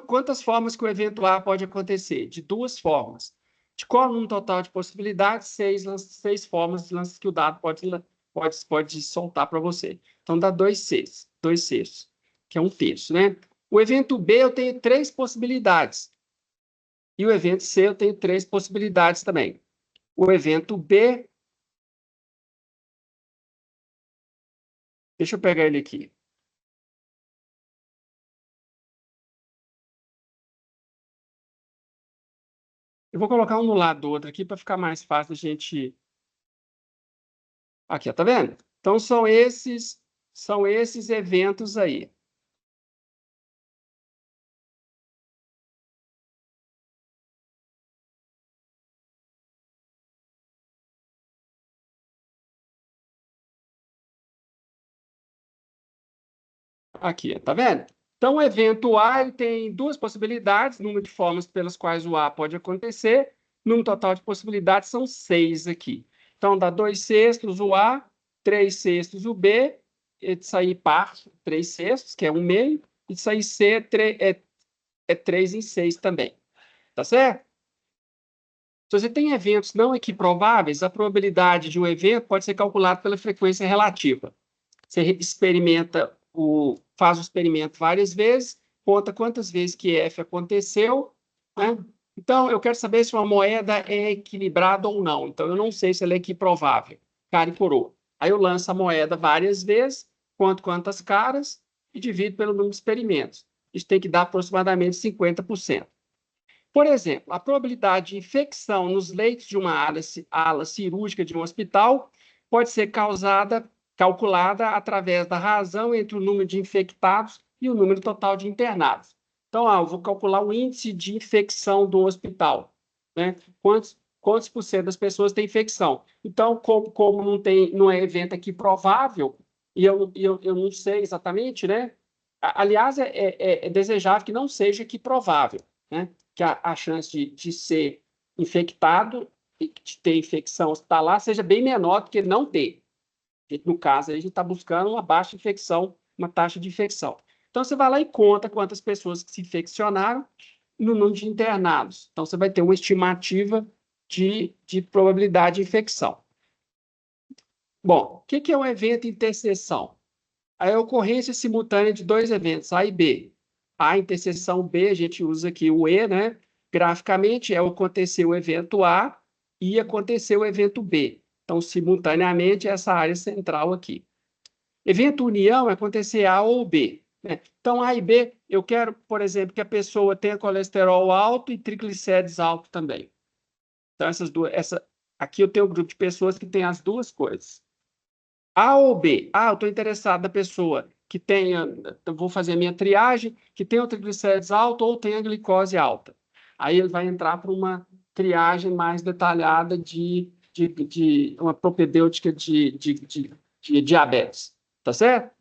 Quantas formas que o evento A pode acontecer? De 2 formas. De qual o número total de possibilidades? 6 formas de lances que o dado pode soltar para você. Então, dá 2 sextos, que é 1/3, né? O evento B eu tenho 3 possibilidades. E o evento C eu tenho 3 possibilidades também. O evento B... Deixa eu pegar ele aqui. Eu vou colocar um no lado do outro aqui para ficar mais fácil a gente... Aqui, ó, tá vendo? Então, são esses eventos aí. Aqui, tá vendo? Então, o evento A ele tem 2 possibilidades, número de formas pelas quais o A pode acontecer. Número total de possibilidades são 6 aqui. Então, dá 2 sextos o A, 3 sextos o B, e de sair par, 3 sextos, que é 1/2, e de sair C é 3 em 6 também. Tá certo? Se você tem eventos não equiprováveis, a probabilidade de um evento pode ser calculada pela frequência relativa. Você faz o experimento várias vezes, conta quantas vezes que F aconteceu, né? Então, eu quero saber se uma moeda é equilibrada ou não. Então, eu não sei se ela é equiprovável, cara e coroa. Aí eu lanço a moeda várias vezes, conto quantas caras e divido pelo número de experimentos. Isso tem que dar aproximadamente 50%. Por exemplo, a probabilidade de infecção nos leitos de uma ala cirúrgica de um hospital pode ser calculada através da razão entre o número de infectados e o número total de internados. Então, eu vou calcular o índice de infecção do hospital, né? Quantos por cento das pessoas têm infecção? Então, como não é evento aqui provável, e eu não sei exatamente, né? Aliás, é desejável que não seja aqui provável, né? Que a chance de ser infectado e de ter infecção hospitalar seja bem menor do que não ter. No caso, a gente está buscando uma baixa infecção, uma taxa de infecção. Então, você vai lá e conta quantas pessoas que se infeccionaram no número de internados. Então, você vai ter uma estimativa de probabilidade de infecção. Bom, o que é um evento interseção? É a ocorrência simultânea de 2 eventos, A e B. A interseção B, a gente usa aqui o E, né? Graficamente, acontecer o evento A e acontecer o evento B. Então, simultaneamente, essa área central aqui. Evento união é acontecer A ou B, né? Então, A e B, eu quero, por exemplo, que a pessoa tenha colesterol alto e triglicérides alto também. Então, aqui eu tenho um grupo de pessoas que tem as duas coisas. A ou B? Eu estou interessado na pessoa que tenha, vou fazer a minha triagem, que tenha o triglicérides alto ou tenha a glicose alta. Aí ele vai entrar para uma triagem mais detalhada de uma propedêutica de diabetes. Tá certo?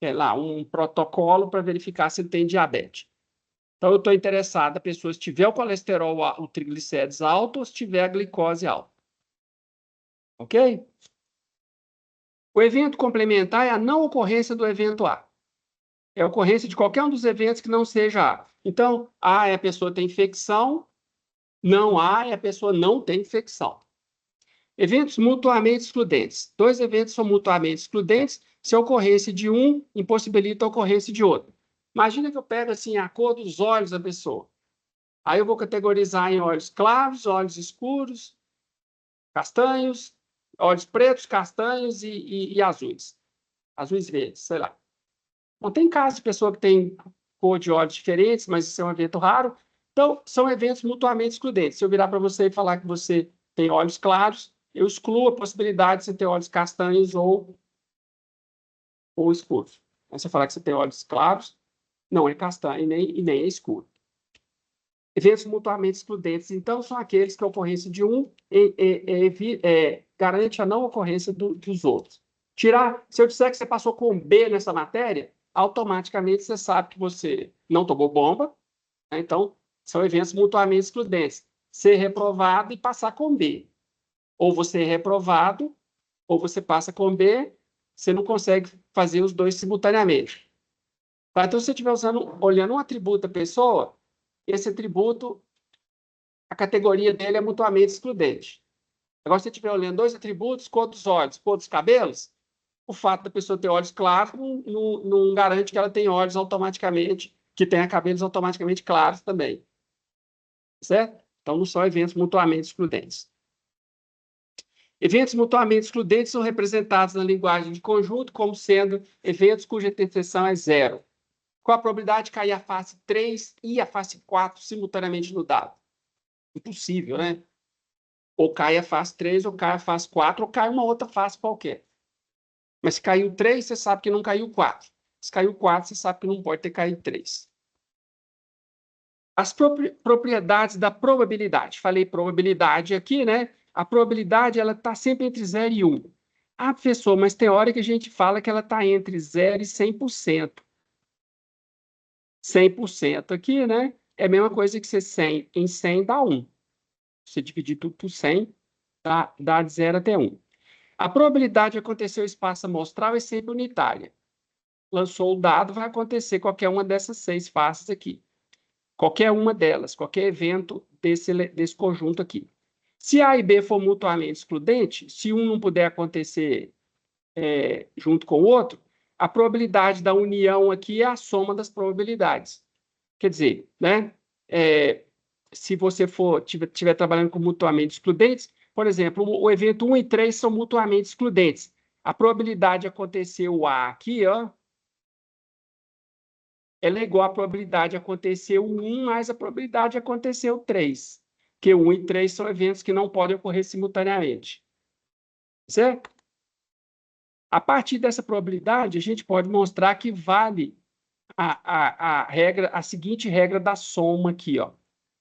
É lá, um protocolo para verificar se ele tem diabetes. Então, eu estou interessado na pessoa se tiver o colesterol, o triglicérides alto ou se tiver a glicose alta. Ok? O evento complementar é a não ocorrência do evento A. É a ocorrência de qualquer um dos eventos que não seja A. Então, A é a pessoa tem infecção, não A é a pessoa não tem infecção. Eventos mutuamente excludentes. 2 eventos são mutuamente excludentes se a ocorrência de um impossibilita a ocorrência de outro. Imagina que eu pego assim a cor dos olhos da pessoa. Aí eu vou categorizar em olhos claros, olhos escuros, castanhos, olhos pretos, castanhos e azuis. Azuis verdes, sei lá. Não tem caso de pessoa que tem cor de olhos diferentes, mas isso é um evento raro. Então, são eventos mutuamente excludentes. Se eu virar para você e falar que você tem olhos claros, eu excluo a possibilidade de você ter olhos castanhos ou escuros. Aí você falar que você tem olhos claros, não é castanho e nem é escuro. Eventos mutuamente excludentes, então, são aqueles que a ocorrência de um garante a não ocorrência dos outros. Se eu disser que você passou com B nessa matéria, automaticamente você sabe que você não tomou bomba, né? Então, são eventos mutuamente excludentes. Ser reprovado e passar com B. Ou você é reprovado, ou você passa com B, você não consegue fazer os dois simultaneamente. Tá? Então, se você estiver olhando um atributo da pessoa, esse atributo, a categoria dele é mutuamente excludente. Agora, se você estiver olhando dois atributos, cor dos olhos, cor dos cabelos, o fato da pessoa ter olhos claros não garante que ela tenha olhos automaticamente, que tenha cabelos automaticamente claros também. Certo? Então, não são eventos mutuamente excludentes. Eventos mutuamente excludentes são representados na linguagem de conjunto como sendo eventos cuja interseção é zero. Qual a probabilidade de cair a face 3 e a face 4 simultaneamente no dado? Impossível, né? Ou cai a face 3, ou cai a face 4, ou cai uma outra face qualquer. Mas se caiu 3, você sabe que não caiu 4. Se caiu 4, você sabe que não pode ter caído 3. As propriedades da probabilidade. Falei probabilidade aqui, né? A probabilidade ela está sempre entre 0 e 1. Ah, professor, mas tem hora que a gente fala que ela está entre 0 e 100%. 100% aqui, né? É a mesma coisa que você 100 em 100 dá 1. Você dividir tudo por 100, dá de 0 até 1. A probabilidade de acontecer o espaço amostral é sempre unitária. Lançou o dado, vai acontecer qualquer uma dessas 6 faces aqui. Qualquer uma delas, qualquer evento desse conjunto aqui. Se A e B for mutuamente excludente, se um não puder acontecer junto com o outro, a probabilidade da união aqui é a soma das probabilidades. Quer dizer, né? Se você estiver trabalhando com mutuamente excludentes, por exemplo, o evento 1 e 3 são mutuamente excludentes. A probabilidade de acontecer o A aqui, ó, ela é igual à probabilidade de acontecer o 1 mais a probabilidade de acontecer o 3. Porque o 1 e 3 são eventos que não podem ocorrer simultaneamente. Certo? A partir dessa probabilidade, a gente pode mostrar que vale a seguinte regra da soma aqui, ó.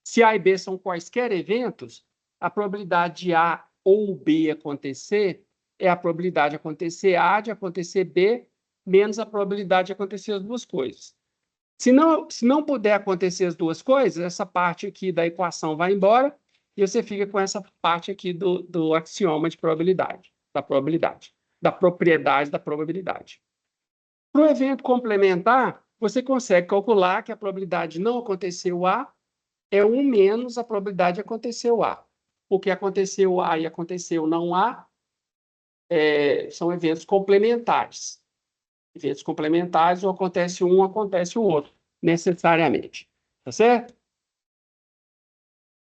Se A e B são quaisquer eventos, a probabilidade de A ou B acontecer é a probabilidade de acontecer A, de acontecer B, menos a probabilidade de acontecer as duas coisas. Se não puder acontecer as duas coisas, essa parte aqui da equação vai embora e você fica com essa parte aqui do axioma de probabilidade, da propriedade da probabilidade. Para o evento complementar, você consegue calcular que a probabilidade de não acontecer o A é 1 menos a probabilidade de acontecer o A. Porque aconteceu o A e aconteceu não A são eventos complementares. Eventos complementares, ou acontece um, ou acontece o outro, necessariamente. Tá certo?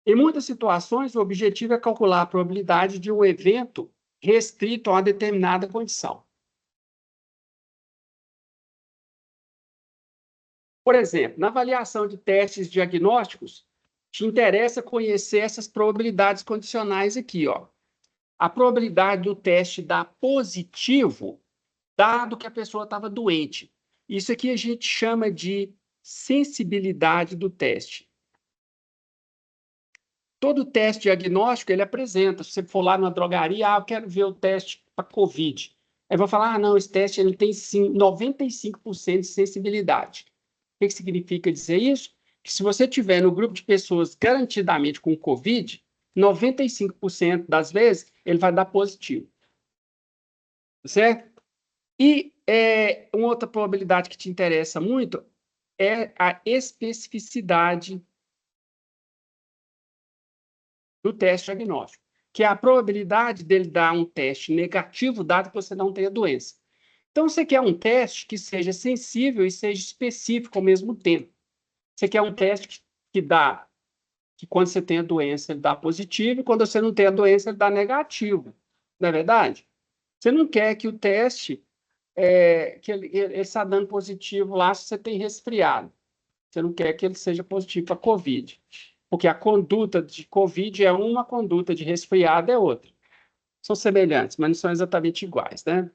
Em muitas situações, o objetivo é calcular a probabilidade de um evento restrito a uma determinada condição. Por exemplo, na avaliação de testes diagnósticos, te interessa conhecer essas probabilidades condicionais aqui, ó. A probabilidade do teste dar positivo, dado que a pessoa estava doente. Isso aqui a gente chama de sensibilidade do teste. Todo teste diagnóstico, ele apresenta. Se você for lá numa drogaria, eu quero ver o teste para COVID. Aí vou falar, não, esse teste ele tem 95% de sensibilidade. O que significa dizer isso? Que se você tiver no grupo de pessoas garantidamente com COVID, 95% das vezes ele vai dar positivo. Certo? E uma outra probabilidade que te interessa muito é a especificidade do teste diagnóstico, que é a probabilidade dele dar um teste negativo, dado que você não tenha doença. Então, você quer um teste que seja sensível e seja específico ao mesmo tempo. Você quer um teste que quando você tem a doença, ele dá positivo, e quando você não tem a doença, ele dá negativo. Não é verdade? Você não quer que o teste, que ele está dando positivo lá se você tem resfriado. Você não quer que ele seja positivo para COVID. Porque a conduta de COVID é uma, a conduta de resfriado é outra. São semelhantes, mas não são exatamente iguais, né?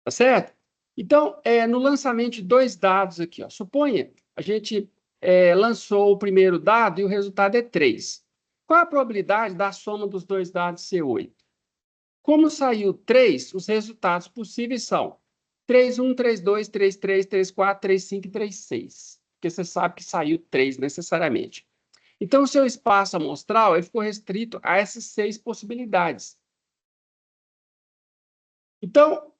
Tá certo? Então, no lançamento de dois dados aqui, ó, suponha, a gente lançou o primeiro dado e o resultado é 3. Qual a probabilidade da soma dos dois dados ser 8? Como saiu 3, os resultados possíveis são 3,1, 3,2, 3,3, 3,4, 3,5 e 3,6. Porque você sabe que saiu 3 necessariamente. Então, o seu espaço amostral ele ficou restrito a essas 6 possibilidades. Então,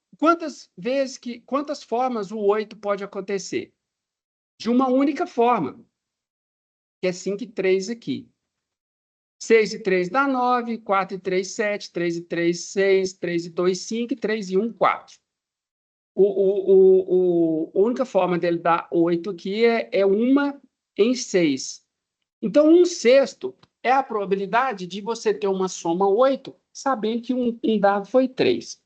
quantas formas o 8 pode acontecer? De uma única forma, que é 5 e 3 aqui. 6 e 3 dá 9, 4 e 3, 7, 3 e 3, 6, 3 e 2, 5, e 3 e 1, 4. A única forma dele dar 8 aqui é 1 em 6. Então, 1/6 é a probabilidade de você ter uma soma 8, sabendo que um dado foi 3.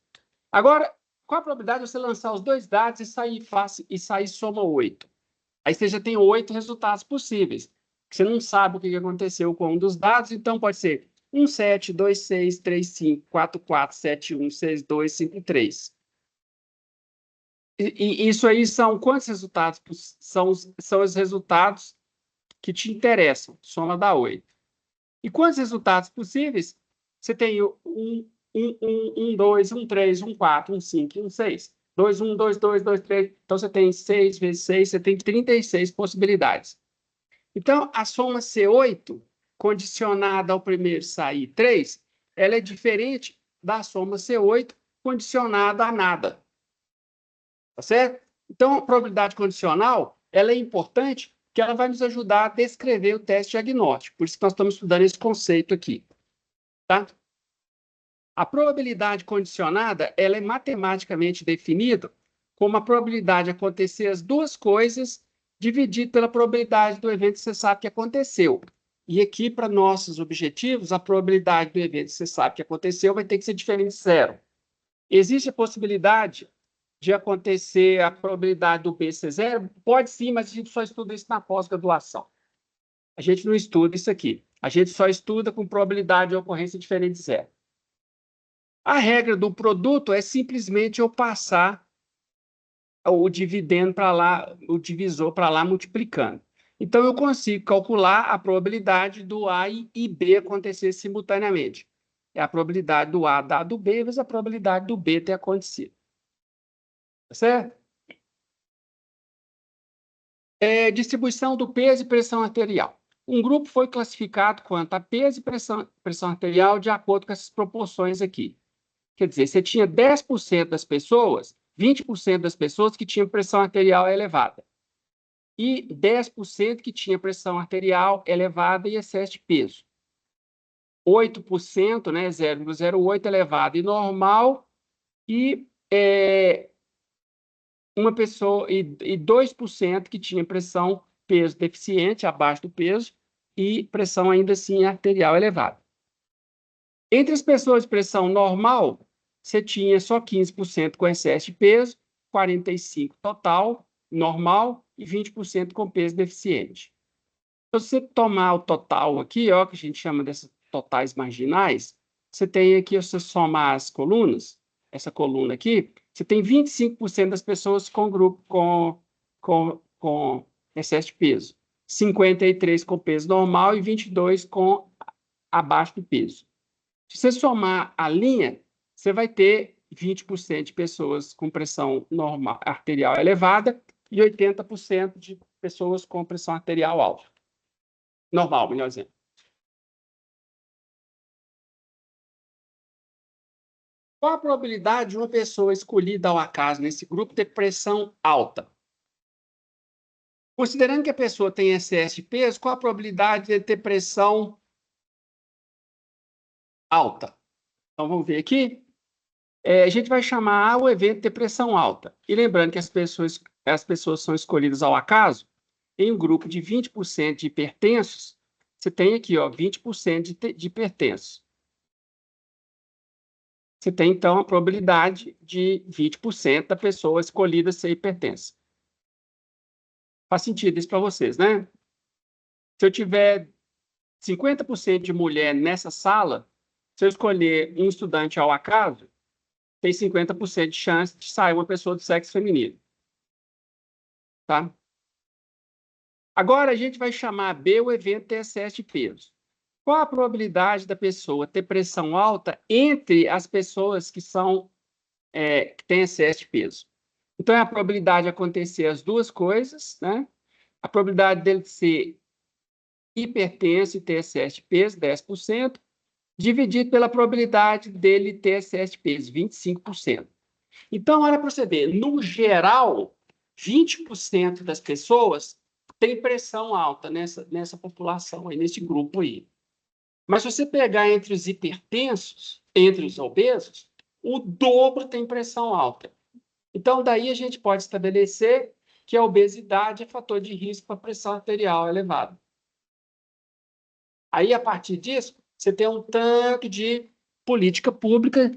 Agora, qual a probabilidade de você lançar os dois dados e sair soma 8? Aí você já tem 8 resultados possíveis. Você não sabe o que aconteceu com um dos dados, então pode ser 1, 7, 2, 6, 3, 5, 4, 4, 7, 1, 6, 2, 5, 3. E isso aí são quantos resultados? São os resultados que te interessam, soma dá 8. E quantos resultados possíveis? Você tem 1, 2, 3, 4, 5, 6. 2, 1, 2, 2, 2, 3. Então, você tem 6 vezes 6, você tem 36 possibilidades. Então, a soma C8, condicionada ao primeiro sair 3, ela é diferente da soma C8, condicionada a nada. Tá certo? Então, a probabilidade condicional, ela é importante porque ela vai nos ajudar a descrever o teste diagnóstico. Por isso que nós estamos estudando esse conceito aqui. Tá? A probabilidade condicionada, ela é matematicamente definida como a probabilidade de acontecer as duas coisas dividido pela probabilidade do evento que você sabe que aconteceu. E aqui, para nossos objetivos, a probabilidade do evento que você sabe que aconteceu vai ter que ser diferente de 0. Existe a possibilidade de acontecer a probabilidade do B ser 0? Pode sim, mas a gente só estuda isso na pós-graduação. A gente não estuda isso aqui. A gente só estuda com probabilidade de ocorrência diferente de 0. A regra do produto é simplesmente eu passar o dividendo para lá, o divisor para lá multiplicando. Então, eu consigo calcular a probabilidade do A e B acontecer simultaneamente. É a probabilidade do A dar do B vezes a probabilidade do B ter acontecido. Tá certo? Distribuição do peso e pressão arterial. Um grupo foi classificado quanto a peso e pressão arterial de acordo com essas proporções aqui. Quer dizer, você tinha 10% das pessoas, 20% das pessoas que tinham pressão arterial elevada. E 10% que tinha pressão arterial elevada e excesso de peso. 8%, né, 0,08 elevado e normal, e uma pessoa e 2% que tinha pressão peso deficiente, abaixo do peso, e pressão ainda assim arterial elevada. Entre as pessoas de pressão normal, você tinha só 15% com excesso de peso, 45% total, normal, e 20% com peso deficiente. Se você tomar o total aqui, ó, que a gente chama desses totais marginais, você tem aqui, se você somar as colunas, essa coluna aqui, você tem 25% das pessoas com grupo com excesso de peso, 53% com peso normal e 22% com abaixo do peso. Se você somar a linha, você vai ter 20% de pessoas com pressão normal, arterial elevada e 80% de pessoas com pressão arterial alta. Normal, melhor dizendo. Qual a probabilidade de uma pessoa escolhida ao acaso nesse grupo ter pressão alta? Considerando que a pessoa tem excesso de peso, qual a probabilidade de ter pressão alta? Então, vamos ver aqui. a gente vai chamar o evento de pressão alta. E lembrando que as pessoas são escolhidas ao acaso, em um grupo de 20% de hipertensos, você tem aqui, ó, 20% de hipertensos. Você tem, então, a probabilidade de 20% da pessoa escolhida ser hipertensa. Faz sentido isso para vocês, né? Se eu tiver 50% de mulher nessa sala, se eu escolher um estudante ao acaso, tem 50% de chance de sair uma pessoa do sexo feminino. Tá? Agora a gente vai chamar B o evento ter excesso de peso. Qual a probabilidade da pessoa ter pressão alta entre as pessoas que têm excesso de peso? Então, é a probabilidade de acontecer as duas coisas, né? A probabilidade dele ser hipertenso e ter excesso de peso, 10%, dividido pela probabilidade dele ter excesso de peso, 25%. Então, olha para você ver, no geral, 20% das pessoas têm pressão alta nessa população, aí, nesse grupo aí. Mas se você pegar entre os hipertensos, entre os obesos, o dobro tem pressão alta. Então, daí a gente pode estabelecer que a obesidade é fator de risco para pressão arterial elevada. Aí, a partir disso, você tem um tanto de política pública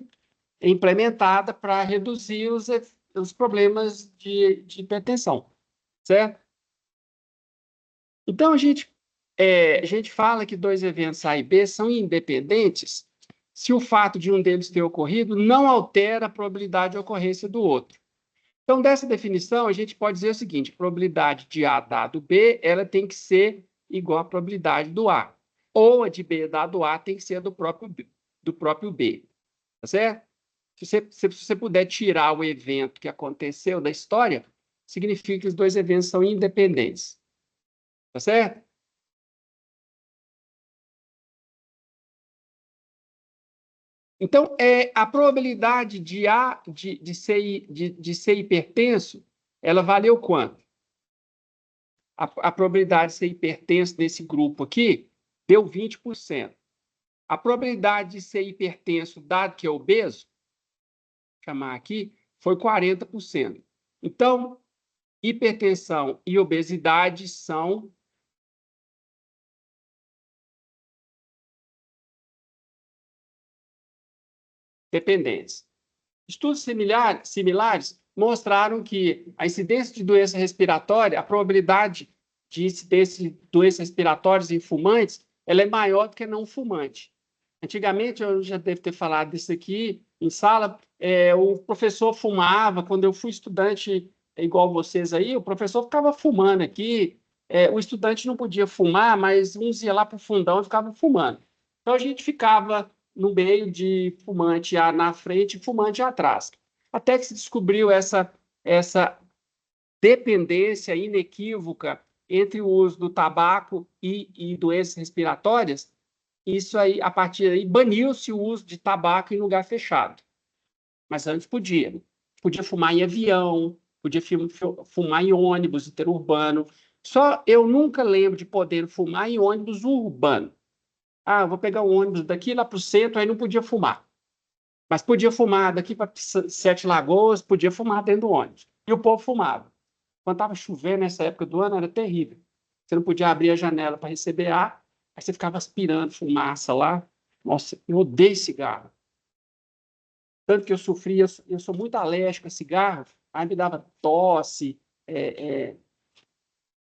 implementada para reduzir os problemas de hipertensão, certo? Então, a gente fala que dois eventos A e B são independentes se o fato de um deles ter ocorrido não altera a probabilidade de ocorrência do outro. Então, dessa definição, a gente pode dizer o seguinte: a probabilidade de A dado B, ela tem que ser igual à probabilidade do A. Ou a de B dado A tem que ser do próprio B. Tá certo? Se você puder tirar o evento que aconteceu da história, significa que os dois eventos são independentes. Tá certo? Então, a probabilidade de ser hipertenso, ela valeu quanto? A probabilidade de ser hipertenso nesse grupo aqui deu 20%. A probabilidade de ser hipertenso, dado que é obeso, vou chamar aqui, foi 40%. Então, hipertensão e obesidade são dependentes. Estudos similares mostraram que a incidência de doença respiratória, a probabilidade de incidência de doenças respiratórias em fumantes, ela é maior do que não fumante. Antigamente, eu já devo ter falado disso aqui em sala, o professor fumava, quando eu fui estudante igual vocês aí, o professor ficava fumando aqui, o estudante não podia fumar, mas uns iam lá para o fundão e ficavam fumando. Então, a gente ficava no meio de fumante na frente e fumante atrás. Até que se descobriu essa dependência inequívoca entre o uso do tabaco e doenças respiratórias. Isso aí, a partir daí, baniu-se o uso de tabaco em lugar fechado. Mas antes podia. Podia fumar em avião, podia fumar em ônibus interurbano. Só eu nunca lembro de poder fumar em ônibus urbano. Ah, eu vou pegar um ônibus daqui lá para o centro, aí não podia fumar. Mas podia fumar daqui para Sete Lagoas, podia fumar dentro do ônibus. E o povo fumava. Quando estava chovendo nessa época do ano, era terrível. Você não podia abrir a janela para receber ar, aí você ficava aspirando fumaça lá. Nossa, eu odeio cigarro. Tanto que eu sofria, eu sou muito alérgico a cigarro, aí me dava tosse,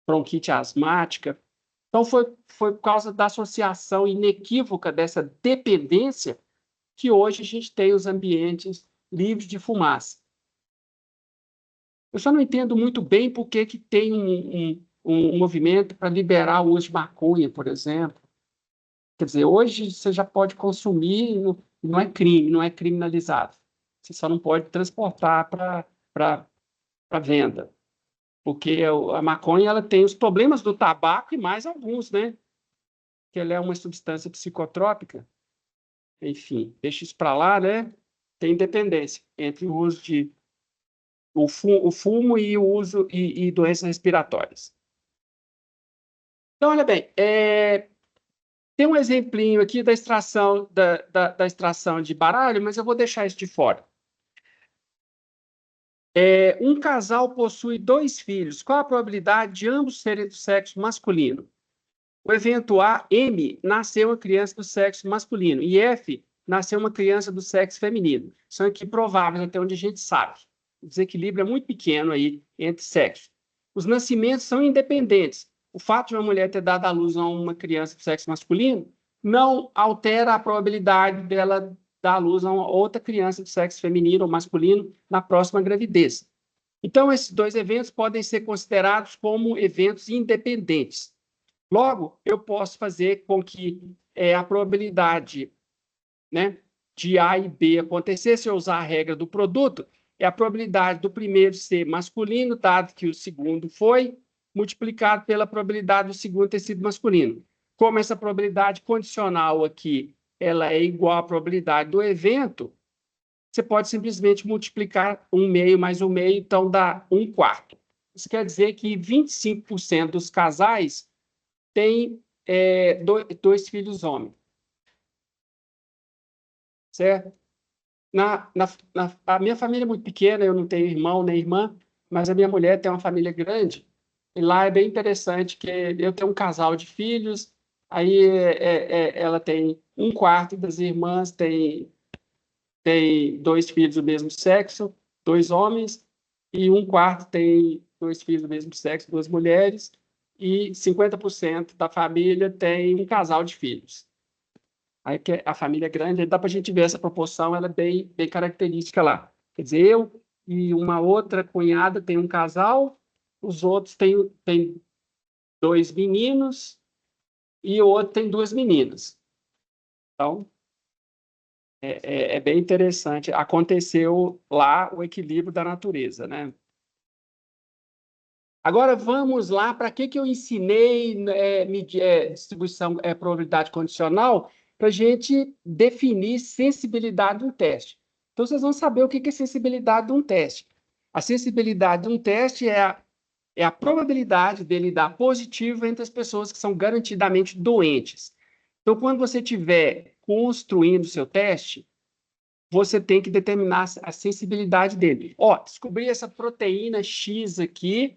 bronquite asmática. Então, foi por causa da associação inequívoca dessa dependência que hoje a gente tem os ambientes livres de fumaça. Eu só não entendo muito bem por que tem um movimento para liberar o uso de maconha, por exemplo. Quer dizer, hoje você já pode consumir, não é crime, não é criminalizado. Você só não pode transportar para venda. Porque a maconha ela tem os problemas do tabaco e mais alguns, né? Que ela é uma substância psicotrópica. Enfim, deixa isso para lá, né? Tem dependência entre o uso de o fumo e o uso e doenças respiratórias. Então, olha bem, tem um exemplinho aqui da extração da extração de baralho, mas eu vou deixar isso de fora. Um casal possui 2 filhos. Qual a probabilidade de ambos serem do sexo masculino? O evento A, M, nasceu uma criança do sexo masculino. E F, nasceu uma criança do sexo feminino. São aqui prováveis, até onde a gente sabe. O desequilíbrio é muito pequeno aí entre sexos. Os nascimentos são independentes. O fato de uma mulher ter dado à luz a uma criança do sexo masculino não altera a probabilidade dela dar à luz a uma outra criança do sexo feminino ou masculino na próxima gravidez. Então, esses 2 eventos podem ser considerados como eventos independentes. Logo, eu posso fazer com que a probabilidade, né, de A e B acontecer, se eu usar a regra do produto, é a probabilidade do primeiro ser masculino, dado que o segundo foi, multiplicado pela probabilidade do segundo ter sido masculino. Como essa probabilidade condicional aqui ela é igual à probabilidade do evento, você pode simplesmente multiplicar 1/2 mais 1/2, então dá 1/4. Isso quer dizer que 25% dos casais têm 2 filhos homens, certo? A minha família é muito pequena, eu não tenho irmão nem irmã, mas a minha mulher tem uma família grande, e lá é bem interessante que eu tenho um casal de filhos, aí ela tem 1/4 das irmãs, tem 2 filhos do mesmo sexo, 2 homens, e 1/4 tem 2 filhos do mesmo sexo, 2 mulheres, e 50% da família tem um casal de filhos. Aí que a família é grande, aí dá para a gente ver essa proporção, ela é bem característica lá. Quer dizer, eu e uma outra cunhada tem um casal, os outros têm 2 meninos e o outro tem 2 meninas. Então, é bem interessante. Aconteceu lá o equilíbrio da natureza, né? Agora vamos lá, para que eu ensinei distribuição, probabilidade condicional? Para a gente definir sensibilidade de um teste. Então, vocês vão saber o que é sensibilidade de um teste. A sensibilidade de um teste é a probabilidade dele dar positivo entre as pessoas que são garantidamente doentes. Então, quando você estiver construindo o seu teste, você tem que determinar a sensibilidade dele. Ó, descobri essa proteína X aqui,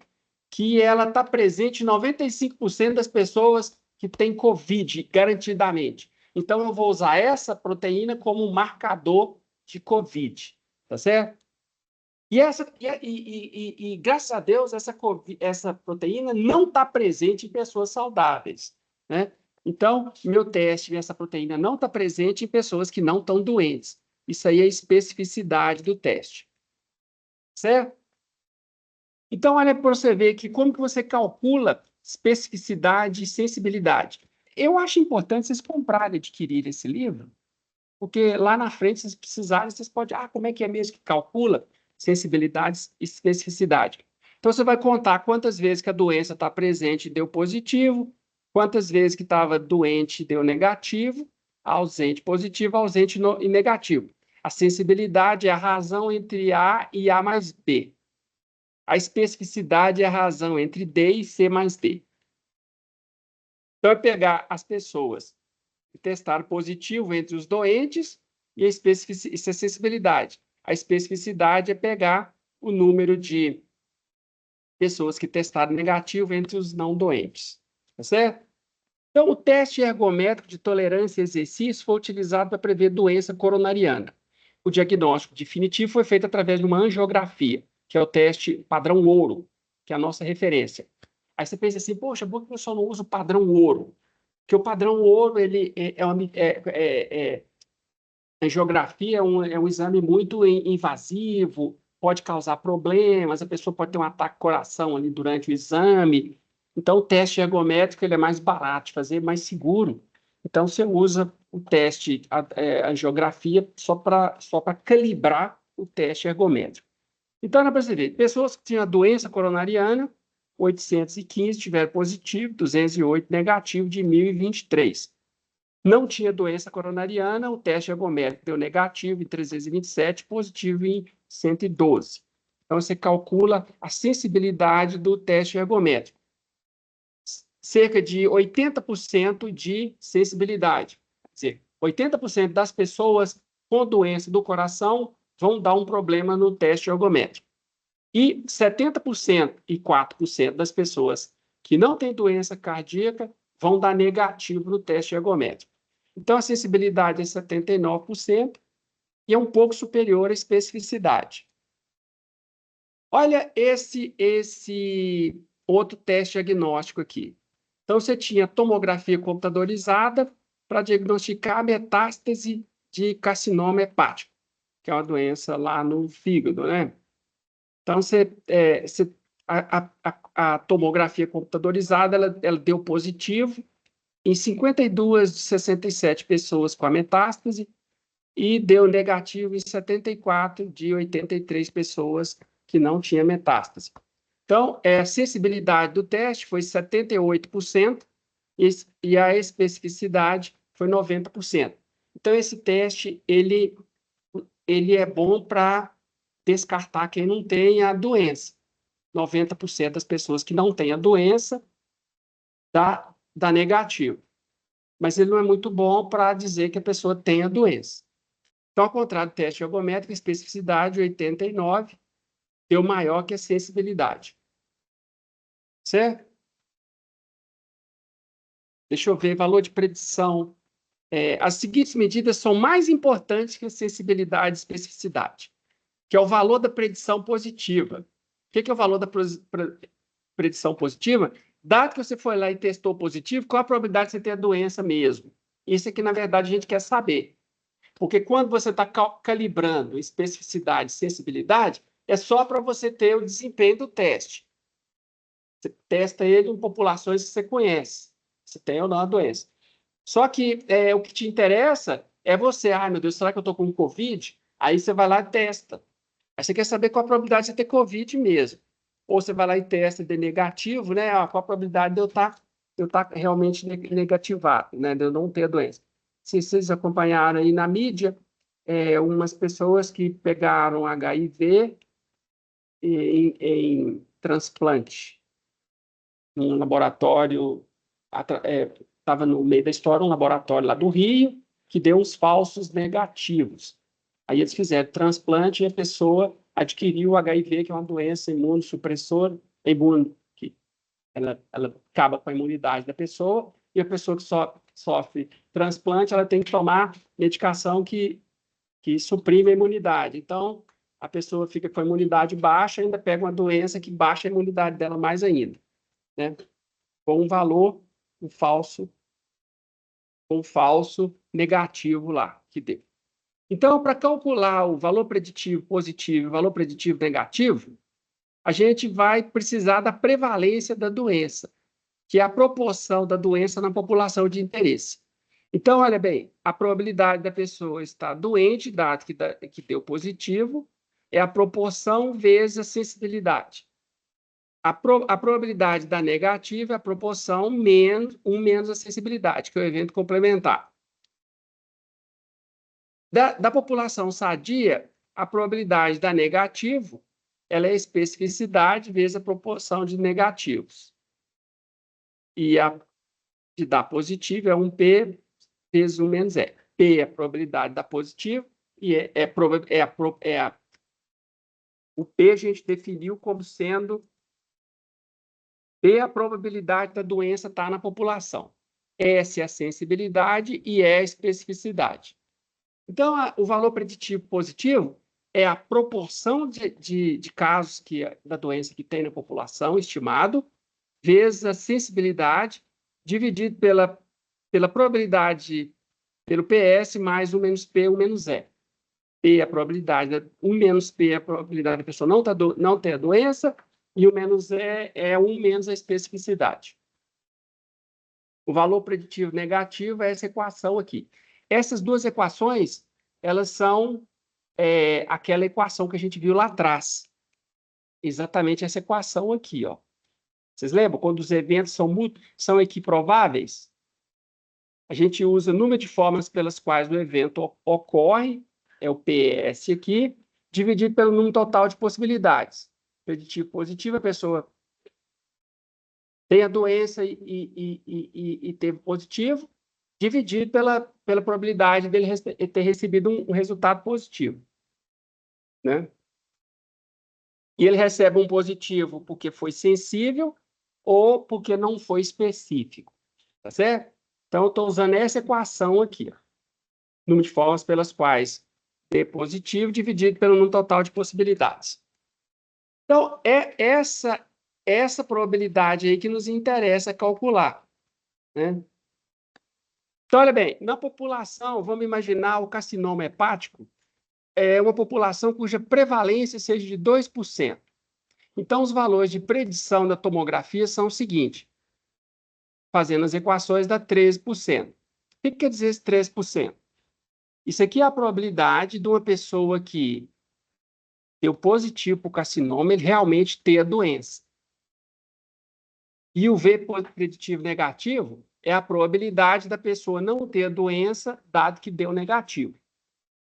que ela está presente em 95% das pessoas que têm COVID, garantidamente. Então, eu vou usar essa proteína como marcador de COVID, tá certo? E graças a Deus, essa proteína não está presente em pessoas saudáveis, né? Então, meu teste, essa proteína não está presente em pessoas que não estão doentes. Isso aí é a especificidade do teste, certo? Então, olha para você ver que como que você calcula especificidade e sensibilidade. Eu acho importante vocês comprarem, adquirir esse livro, porque lá na frente, se vocês precisarem, vocês podem... como é que é mesmo que calcula sensibilidade e especificidade? Então, você vai contar quantas vezes que a doença está presente e deu positivo, quantas vezes que estava doente e deu negativo, ausente positivo, ausente e negativo. A sensibilidade é a razão entre A e A mais B. A especificidade é a razão entre D e C mais D. Então, é pegar as pessoas que testaram positivo entre os doentes e isso é sensibilidade. A especificidade é pegar o número de pessoas que testaram negativo entre os não doentes. Tá certo? Então, o teste ergométrico de tolerância a exercício foi utilizado para prever doença coronariana. O diagnóstico definitivo foi feito através de uma angiografia, que é o teste padrão ouro, que é a nossa referência. Aí você pensa assim, poxa, por que o pessoal não usa o padrão ouro? Porque o padrão ouro, ele a angiografia é um exame muito invasivo, pode causar problemas, a pessoa pode ter um ataque ao coração ali durante o exame. Então, o teste ergométrico ele é mais barato de fazer, mais seguro. Então, você usa o teste, a angiografia, só para calibrar o teste ergométrico. Então, dá para você ver, pessoas que tinham a doença coronariana, 815 tiveram positivo, 208 negativo, de 1.023. Não tinha doença coronariana, o teste ergométrico deu negativo em 327, positivo em 112. Então, você calcula a sensibilidade do teste ergométrico. Cerca de 80% de sensibilidade. Quer dizer, 80% das pessoas com doença do coração vão dar um problema no teste ergométrico. E 70% e 4% das pessoas que não têm doença cardíaca vão dar negativo no teste ergométrico. Então, a sensibilidade é 79% e é um pouco superior à especificidade. Olha esse outro teste diagnóstico aqui. Então, você tinha tomografia computadorizada para diagnosticar a metástase de carcinoma hepático, que é uma doença lá no fígado, né? Então, a tomografia computadorizada, ela deu positivo em 52 de 67 pessoas com a metástase e deu negativo em 74 de 83 pessoas que não tinham metástase. Então, a sensibilidade do teste foi 78% e a especificidade foi 90%. Então, esse teste, ele é bom para descartar quem não tem a doença. 90% das pessoas que não têm a doença dá negativo. Mas ele não é muito bom para dizer que a pessoa tem a doença. Então, ao contrário do teste ergométrico, a especificidade 89 deu maior que a sensibilidade. Certo? Deixa eu ver, valor de predição. As seguintes medidas são mais importantes que a sensibilidade e especificidade, que é o valor da predição positiva. O que é o valor da predição positiva? Dado que você foi lá e testou positivo, qual a probabilidade de você ter a doença mesmo? Isso é que, na verdade, a gente quer saber. Porque quando você está calibrando especificidade e sensibilidade, é só para você ter o desempenho do teste. Você testa ele em populações que você conhece, se tem ou não a doença. Só que o que te interessa é você, meu Deus, será que eu estou com Covid? Aí você vai lá e testa. Aí você quer saber qual a probabilidade de você ter Covid mesmo. Ou você vai lá e testa de negativo, né? Qual a probabilidade de eu estar realmente negativado, né? De eu não ter a doença. Se vocês acompanharam aí na mídia, umas pessoas que pegaram HIV em transplante, num laboratório, estava no meio da história, um laboratório lá do Rio, que deu uns falsos negativos. Aí eles fizeram transplante e a pessoa adquiriu o HIV, que é uma doença imunossupressora, que ela acaba com a imunidade da pessoa, e a pessoa que sofre transplante, ela tem que tomar medicação que suprime a imunidade. Então, a pessoa fica com a imunidade baixa e ainda pega uma doença que baixa a imunidade dela mais ainda, né? Com um valor, um falso negativo lá que deu. Então, para calcular o valor preditivo positivo e o valor preditivo negativo, a gente vai precisar da prevalência da doença, que é a proporção da doença na população de interesse. Então, olha bem, a probabilidade da pessoa estar doente, dado que deu positivo, é a proporção vezes a sensibilidade. A probabilidade da negativa é a proporção menos a sensibilidade, que é o evento complementar. Da população sadia, a probabilidade da negativo ela é a especificidade vezes a proporção de negativos. E a de dar positivo é 1P vezes 1 menos E. P é a probabilidade da positivo e o P a gente definiu como sendo P é a probabilidade da doença estar na população. S é a sensibilidade e E é a especificidade. Então, o valor preditivo positivo é a proporção de casos da doença que tem na população, estimado, vezes a sensibilidade, dividido pela probabilidade, pelo PS, mais 1 menos P, 1 menos E. P é a probabilidade, 1 menos P é a probabilidade da pessoa não ter a doença, e o menos E é 1 menos a especificidade. O valor preditivo negativo é essa equação aqui. Essas duas equações, elas são aquela equação que a gente viu lá atrás. Exatamente essa equação aqui, ó. Vocês lembram? Quando os eventos são equiprováveis, a gente usa o número de formas pelas quais o evento ocorre, é o PS aqui, dividido pelo número total de possibilidades. Preditivo positivo, a pessoa tem a doença e teve positivo, dividido pela probabilidade dele ter recebido um resultado positivo, né? E ele recebe um positivo porque foi sensível ou porque não foi específico. Tá certo? Então, eu estou usando essa equação aqui, ó. Número de formas pelas quais D positivo dividido pelo número total de possibilidades. Então, é essa probabilidade aí que nos interessa calcular, né? Então, olha bem, na população, vamos imaginar o carcinoma hepático, é uma população cuja prevalência seja de 2%. Então, os valores de predição da tomografia são o seguinte, fazendo as equações, dá 13%. O que quer dizer esse 13%? Isso aqui é a probabilidade de uma pessoa que deu positivo para o carcinoma, ele realmente ter a doença. E o V preditivo negativo é a probabilidade da pessoa não ter a doença, dado que deu negativo.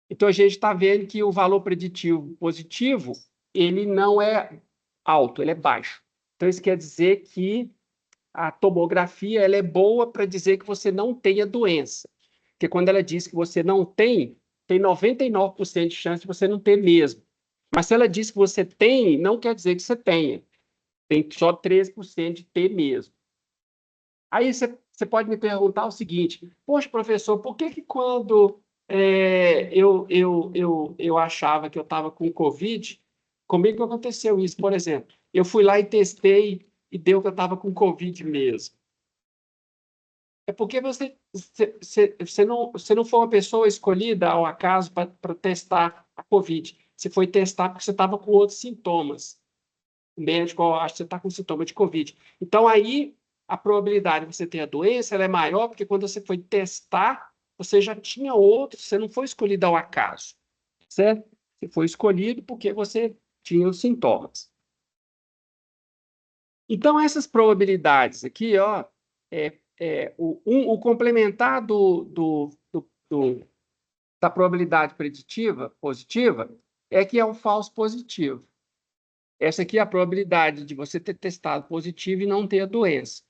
Então, a gente está vendo que o valor preditivo positivo, ele não é alto, ele é baixo. Então, isso quer dizer que a tomografia ela é boa para dizer que você não tem a doença. Porque quando ela diz que você não tem 99% de chance de você não ter mesmo. Mas se ela diz que você tem, não quer dizer que você tenha. Tem só 13% de ter mesmo. Aí você pode me perguntar o seguinte: poxa, professor, por que quando eu achava que eu estava com Covid, comigo aconteceu isso? Por exemplo, eu fui lá e testei e deu que eu estava com Covid mesmo. É porque você não foi uma pessoa escolhida ao acaso para testar a Covid. Você foi testar porque você estava com outros sintomas. O médico acha que você está com sintoma de Covid. Então, aí, a probabilidade de você ter a doença ela é maior, porque quando você foi testar, você já tinha outro, você não foi escolhido ao acaso, certo? Você foi escolhido porque você tinha os sintomas. Então, essas probabilidades aqui, ó, o complementar da probabilidade preditiva positiva é que é um falso positivo. Essa aqui é a probabilidade de você ter testado positivo e não ter a doença.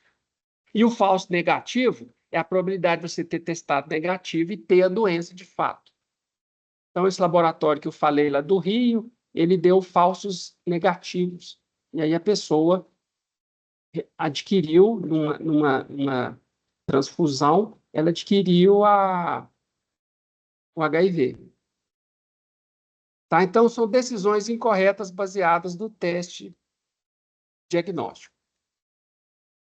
E o falso negativo é a probabilidade de você ter testado negativo e ter a doença de fato. Então, esse laboratório que eu falei lá do Rio, ele deu falsos negativos. E aí a pessoa adquiriu, numa transfusão, ela adquiriu o HIV. Tá? Então, são decisões incorretas baseadas no teste diagnóstico.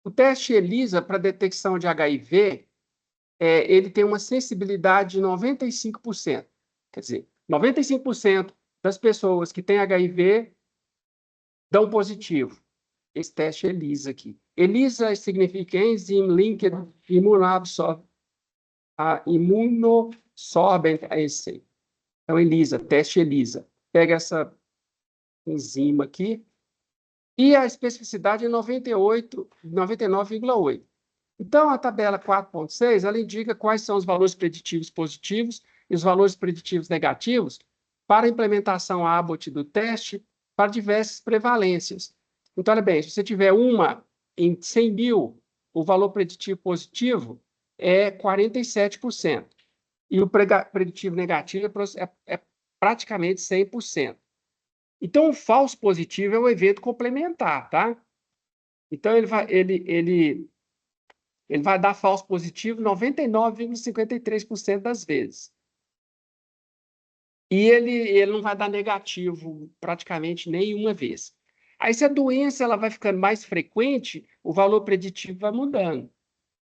O teste ELISA para detecção de HIV, ele tem uma sensibilidade de 95%. Quer dizer, 95% das pessoas que têm HIV dão positivo. Esse teste ELISA aqui. ELISA significa Enzyme Linked Immunosorbent Assay. Então, ELISA, teste ELISA. Pega essa enzima aqui e a especificidade é 99,8. Então, a tabela 4.6, ela indica quais são os valores preditivos positivos e os valores preditivos negativos para a implementação Abbott do teste para diversas prevalências. Então, olha bem, se você tiver uma em 100 mil, o valor preditivo positivo é 47%. E o preditivo negativo é praticamente 100%. Então, o falso positivo é um evento complementar, tá? Então, ele vai dar falso positivo 99,53% das vezes. E ele não vai dar negativo praticamente nenhuma vez. Aí, se a doença ela vai ficando mais frequente, o valor preditivo vai mudando,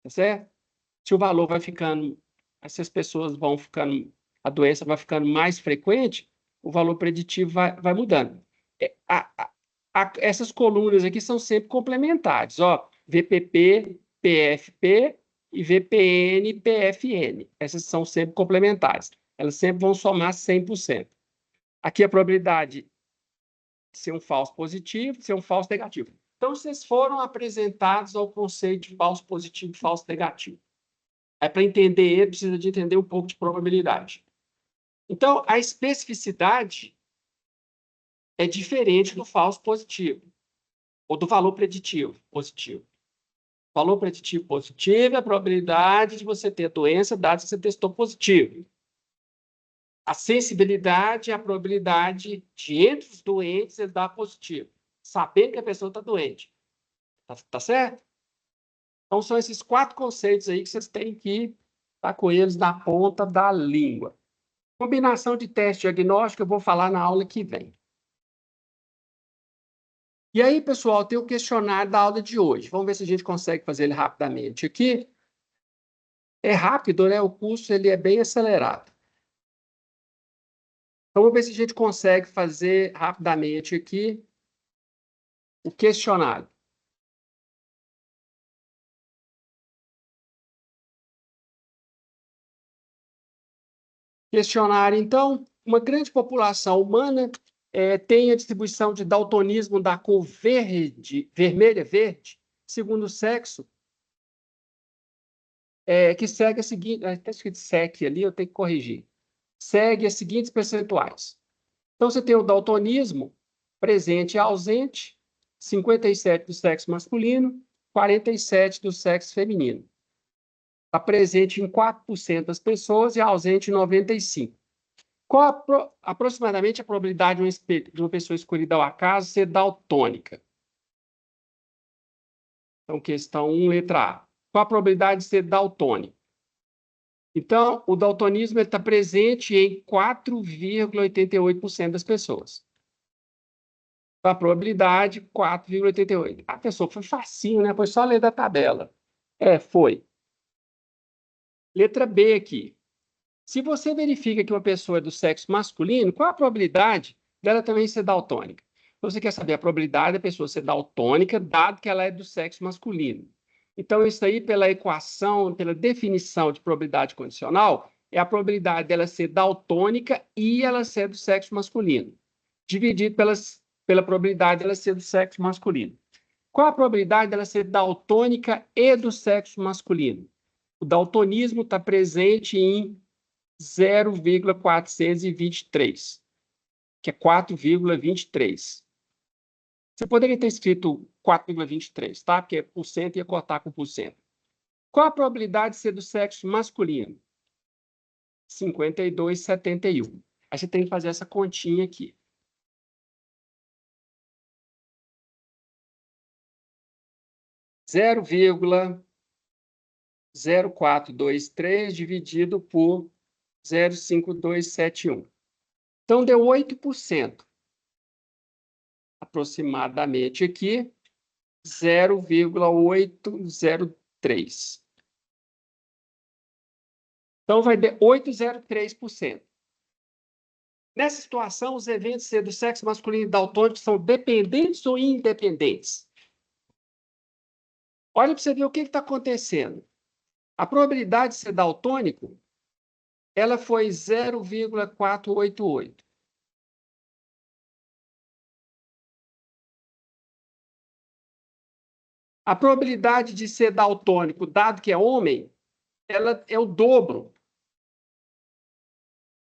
tá certo? Se o valor vai ficando, se as pessoas vão ficando, a doença vai ficando mais frequente, o valor preditivo vai mudando. Essas colunas aqui são sempre complementares, ó, VPP, PFP e VPN, PFN. Essas são sempre complementares. Elas sempre vão somar 100%. Aqui a probabilidade de ser um falso positivo, de ser um falso negativo. Então, vocês foram apresentados ao conceito de falso positivo e falso negativo. Para entender ele, precisa de entender um pouco de probabilidade. Então, a especificidade é diferente do falso positivo, ou do valor preditivo positivo. Valor preditivo positivo é a probabilidade de você ter doença, dado que você testou positivo. A sensibilidade é a probabilidade de, entre os doentes, ele dar positivo, sabendo que a pessoa está doente. Tá certo? Então, são esses 4 conceitos aí que vocês têm que estar com eles na ponta da língua. Combinação de teste diagnóstico, eu vou falar na aula que vem. E aí, pessoal, tem o questionário da aula de hoje. Vamos ver se a gente consegue fazer ele rapidamente aqui. É rápido, né? O curso ele é bem acelerado. Então, vamos ver se a gente consegue fazer rapidamente aqui o questionário. Questionário, então, uma grande população humana tem a distribuição de daltonismo da cor verde, vermelha-verde, segundo o sexo, que segue a seguinte... Está escrito SEC ali, eu tenho que corrigir. Segue as seguintes percentuais. Então, você tem o daltonismo presente e ausente, 57% do sexo masculino, 47% do sexo feminino. Está presente em 4% das pessoas e ausente em 95%. Qual aproximadamente a probabilidade de uma pessoa escolhida ao acaso ser daltônica? Então, questão 1, letra A. Qual a probabilidade de ser daltônico? Então, o daltonismo está presente em 4,88% das pessoas. A probabilidade, 4,88%. A pessoa foi facinho, né? Foi só ler da tabela. Foi. Letra B aqui. Se você verifica que uma pessoa é do sexo masculino, qual a probabilidade dela também ser daltônica? Então, você quer saber a probabilidade da pessoa ser daltônica, dado que ela é do sexo masculino. Então, isso aí, pela equação, pela definição de probabilidade condicional, é a probabilidade dela ser daltônica e ela ser do sexo masculino, dividido pela probabilidade dela ser do sexo masculino. Qual a probabilidade dela ser daltônica e do sexo masculino? O daltonismo está presente em 0,423, que é 4,23. Você poderia ter escrito 4,23, tá? Porque por cento ia cortar com por cento. Qual a probabilidade de ser do sexo masculino? 52,71. Aí você tem que fazer essa continha aqui. 0,0423 dividido por 0,5271. Então, deu 8%. Aproximadamente aqui, 0,803. Então, vai dar 8,03%. Nessa situação, os eventos ser do sexo masculino e daltônico são dependentes ou independentes? Olha para você ver o que está acontecendo. A probabilidade de ser daltônico, ela foi 0,488. A probabilidade de ser daltônico, dado que é homem, ela é o dobro.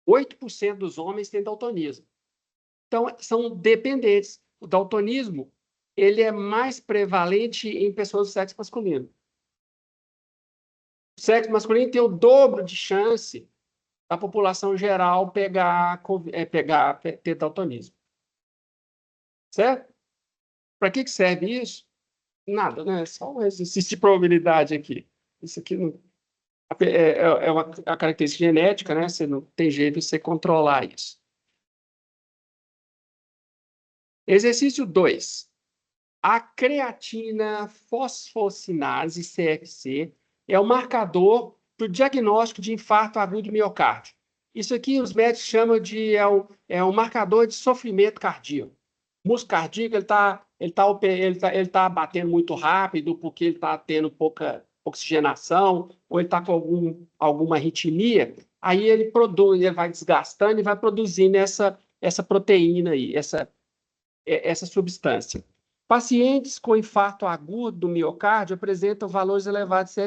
8% dos homens têm daltonismo. Então, são dependentes. O daltonismo, ele é mais prevalente em pessoas do sexo masculino. O sexo masculino tem o dobro de chance da população geral ter daltonismo. Certo? Para que serve isso? Nada, né? É só um exercício de probabilidade aqui. Isso aqui não... é uma característica genética, né? Você não tem jeito de você controlar isso. Exercício 2. A creatina fosfocinase, CFC, é o marcador para o diagnóstico de infarto agudo do miocárdio. Isso aqui os médicos chamam de um marcador de sofrimento cardíaco. O músculo cardíaco ele tá batendo muito rápido porque ele está tendo pouca oxigenação ou ele está com alguma arritmia. Aí ele vai desgastando e vai produzindo essa proteína aí, essa substância. Pacientes com infarto agudo do miocárdio apresentam valores elevados de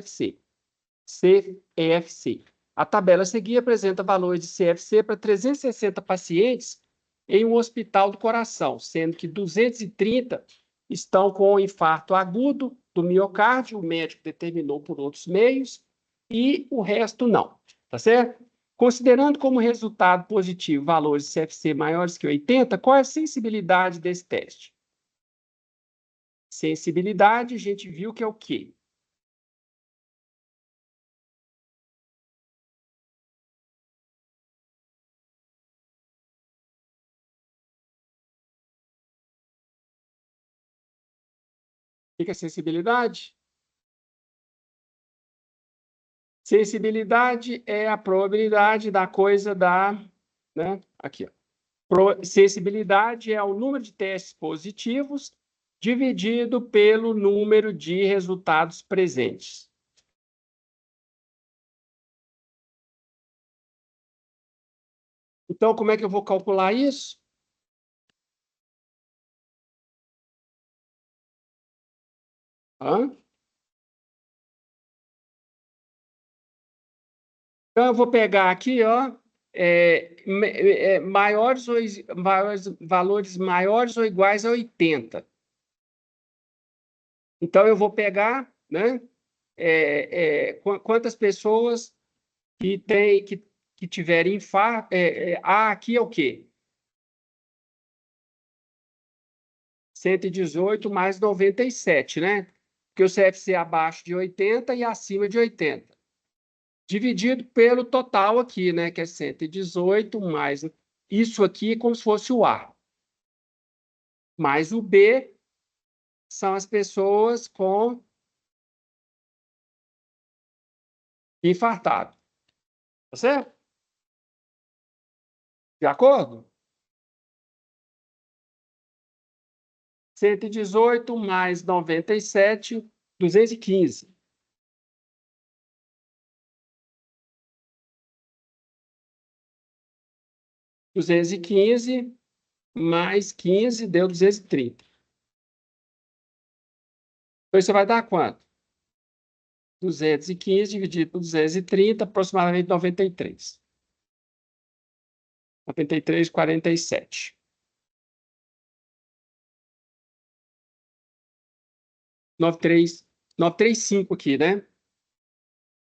CFC. A tabela a seguir apresenta valores de CFC para 360 pacientes em um hospital do coração, sendo que 230 estão com infarto agudo do miocárdio, o médico determinou por outros meios, e o resto não. Tá certo? Considerando como resultado positivo valores de CFC maiores que 80, qual é a sensibilidade desse teste? Sensibilidade, a gente viu que é o quê? O que é sensibilidade? Sensibilidade é a probabilidade da coisa dar, né? Aqui, ó. Sensibilidade é o número de testes positivos dividido pelo número de resultados presentes. Então, como é que eu vou calcular isso? Hã? Então, eu vou pegar aqui, ó, valores maiores ou iguais a 80. Então, eu vou pegar, né, quantas pessoas que tiverem infarto. Aqui é o quê? 118 mais 97, né? Porque o CFC é abaixo de 80 e acima de 80. Dividido pelo total aqui, né? Que é 118 mais. Isso aqui é como se fosse o A. Mais o B são as pessoas com infartado. Tá certo? De acordo? 118 mais 97, 215. 215 mais 15 deu 230. Então, você vai dar quanto? 215 dividido por 230, aproximadamente 93. 93,47. 935 aqui, né?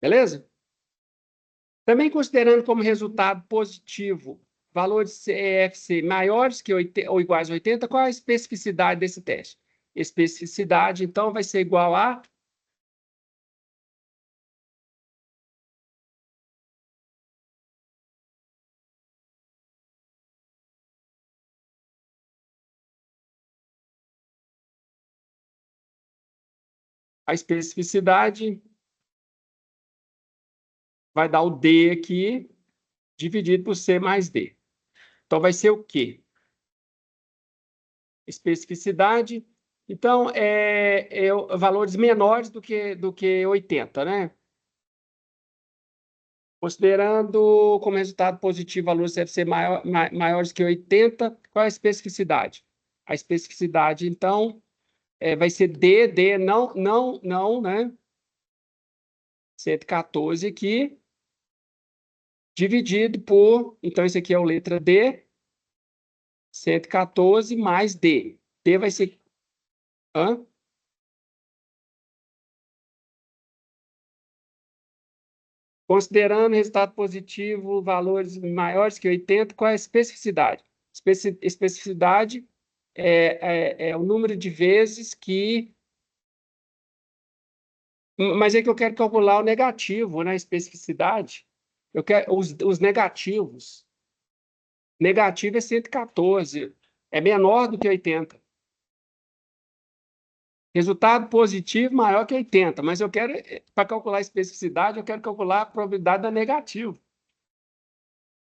Beleza? Também considerando como resultado positivo valores CFC maiores que 80, ou iguais a 80, qual a especificidade desse teste? Especificidade, então, vai ser igual a especificidade vai dar o D aqui, dividido por C mais D. Então, vai ser o quê? Especificidade. Então, valores menores do que 80, né? Considerando como resultado positivo valores CFC maiores que 80, qual é a especificidade? A especificidade, então, vai ser D, não, né? 114 aqui, dividido por, então, isso aqui é a letra D, 114 mais D. D vai ser... Hã? Considerando resultado positivo, valores maiores que 80, qual é a especificidade? Especificidade é o número de vezes que... Mas é que eu quero calcular o negativo, né? Especificidade. Eu quero os negativos. Negativo é 114. É menor do que 80. Resultado positivo maior que 80. Mas eu quero, para calcular a especificidade, eu quero calcular a probabilidade da negativo.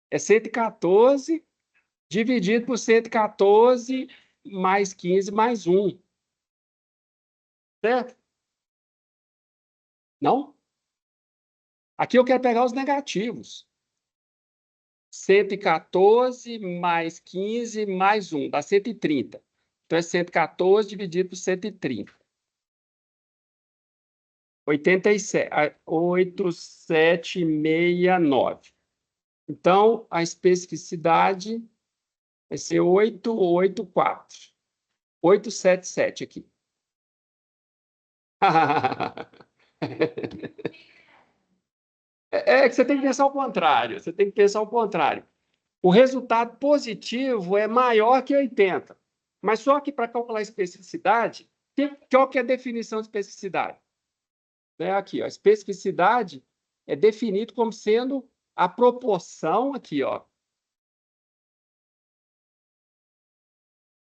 É 114 dividido por 114 mais 15 mais 1. Certo? Não? Aqui eu quero pegar os negativos. 114 mais 15 mais 1, dá 130. Então, é 114 dividido por 130. 8769. Então, a especificidade vai ser 884. 877 aqui. É que você tem que pensar o contrário. Você tem que pensar o contrário. O resultado positivo é maior que 80. Mas só que para calcular a especificidade, qual que é a definição de especificidade? É aqui, ó, a especificidade é definido como sendo a proporção aqui, ó.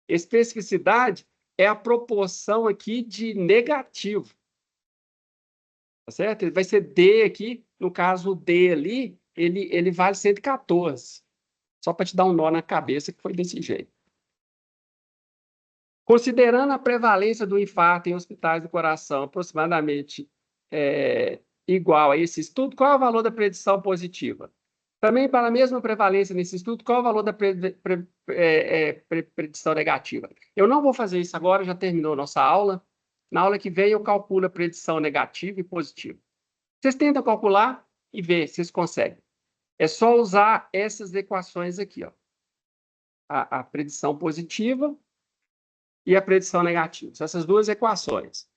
Especificidade é a proporção aqui de negativo, tá certo? Vai ser D aqui, no caso o D ali, ele vale 114. Só para te dar um nó na cabeça que foi desse jeito. Considerando a prevalência do infarto em hospitais do coração aproximadamente igual a esse estudo, qual é o valor da predição positiva? Também, para a mesma prevalência nesse estudo, qual é o valor da predição negativa? Eu não vou fazer isso agora, já terminou a nossa aula. Na aula que vem, eu calculo a predição negativa e positiva. Vocês tentam calcular e ver se vocês conseguem. É só usar essas equações aqui, ó. A predição positiva e a predição negativa. São essas duas equações.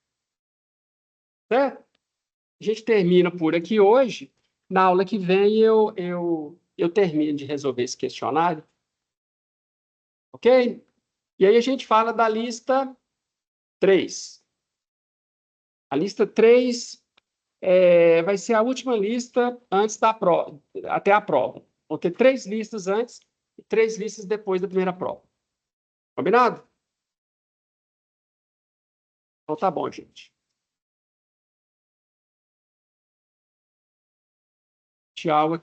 Certo? A gente termina por aqui hoje. Na aula que vem, eu termino de resolver esse questionário. Ok? E aí a gente fala da lista 3. A lista 3 vai ser a última lista antes da prova, até a prova. Vão ter 3 listas antes e 3 listas depois da primeira prova. Combinado? Então tá bom, gente. Tchau aqui.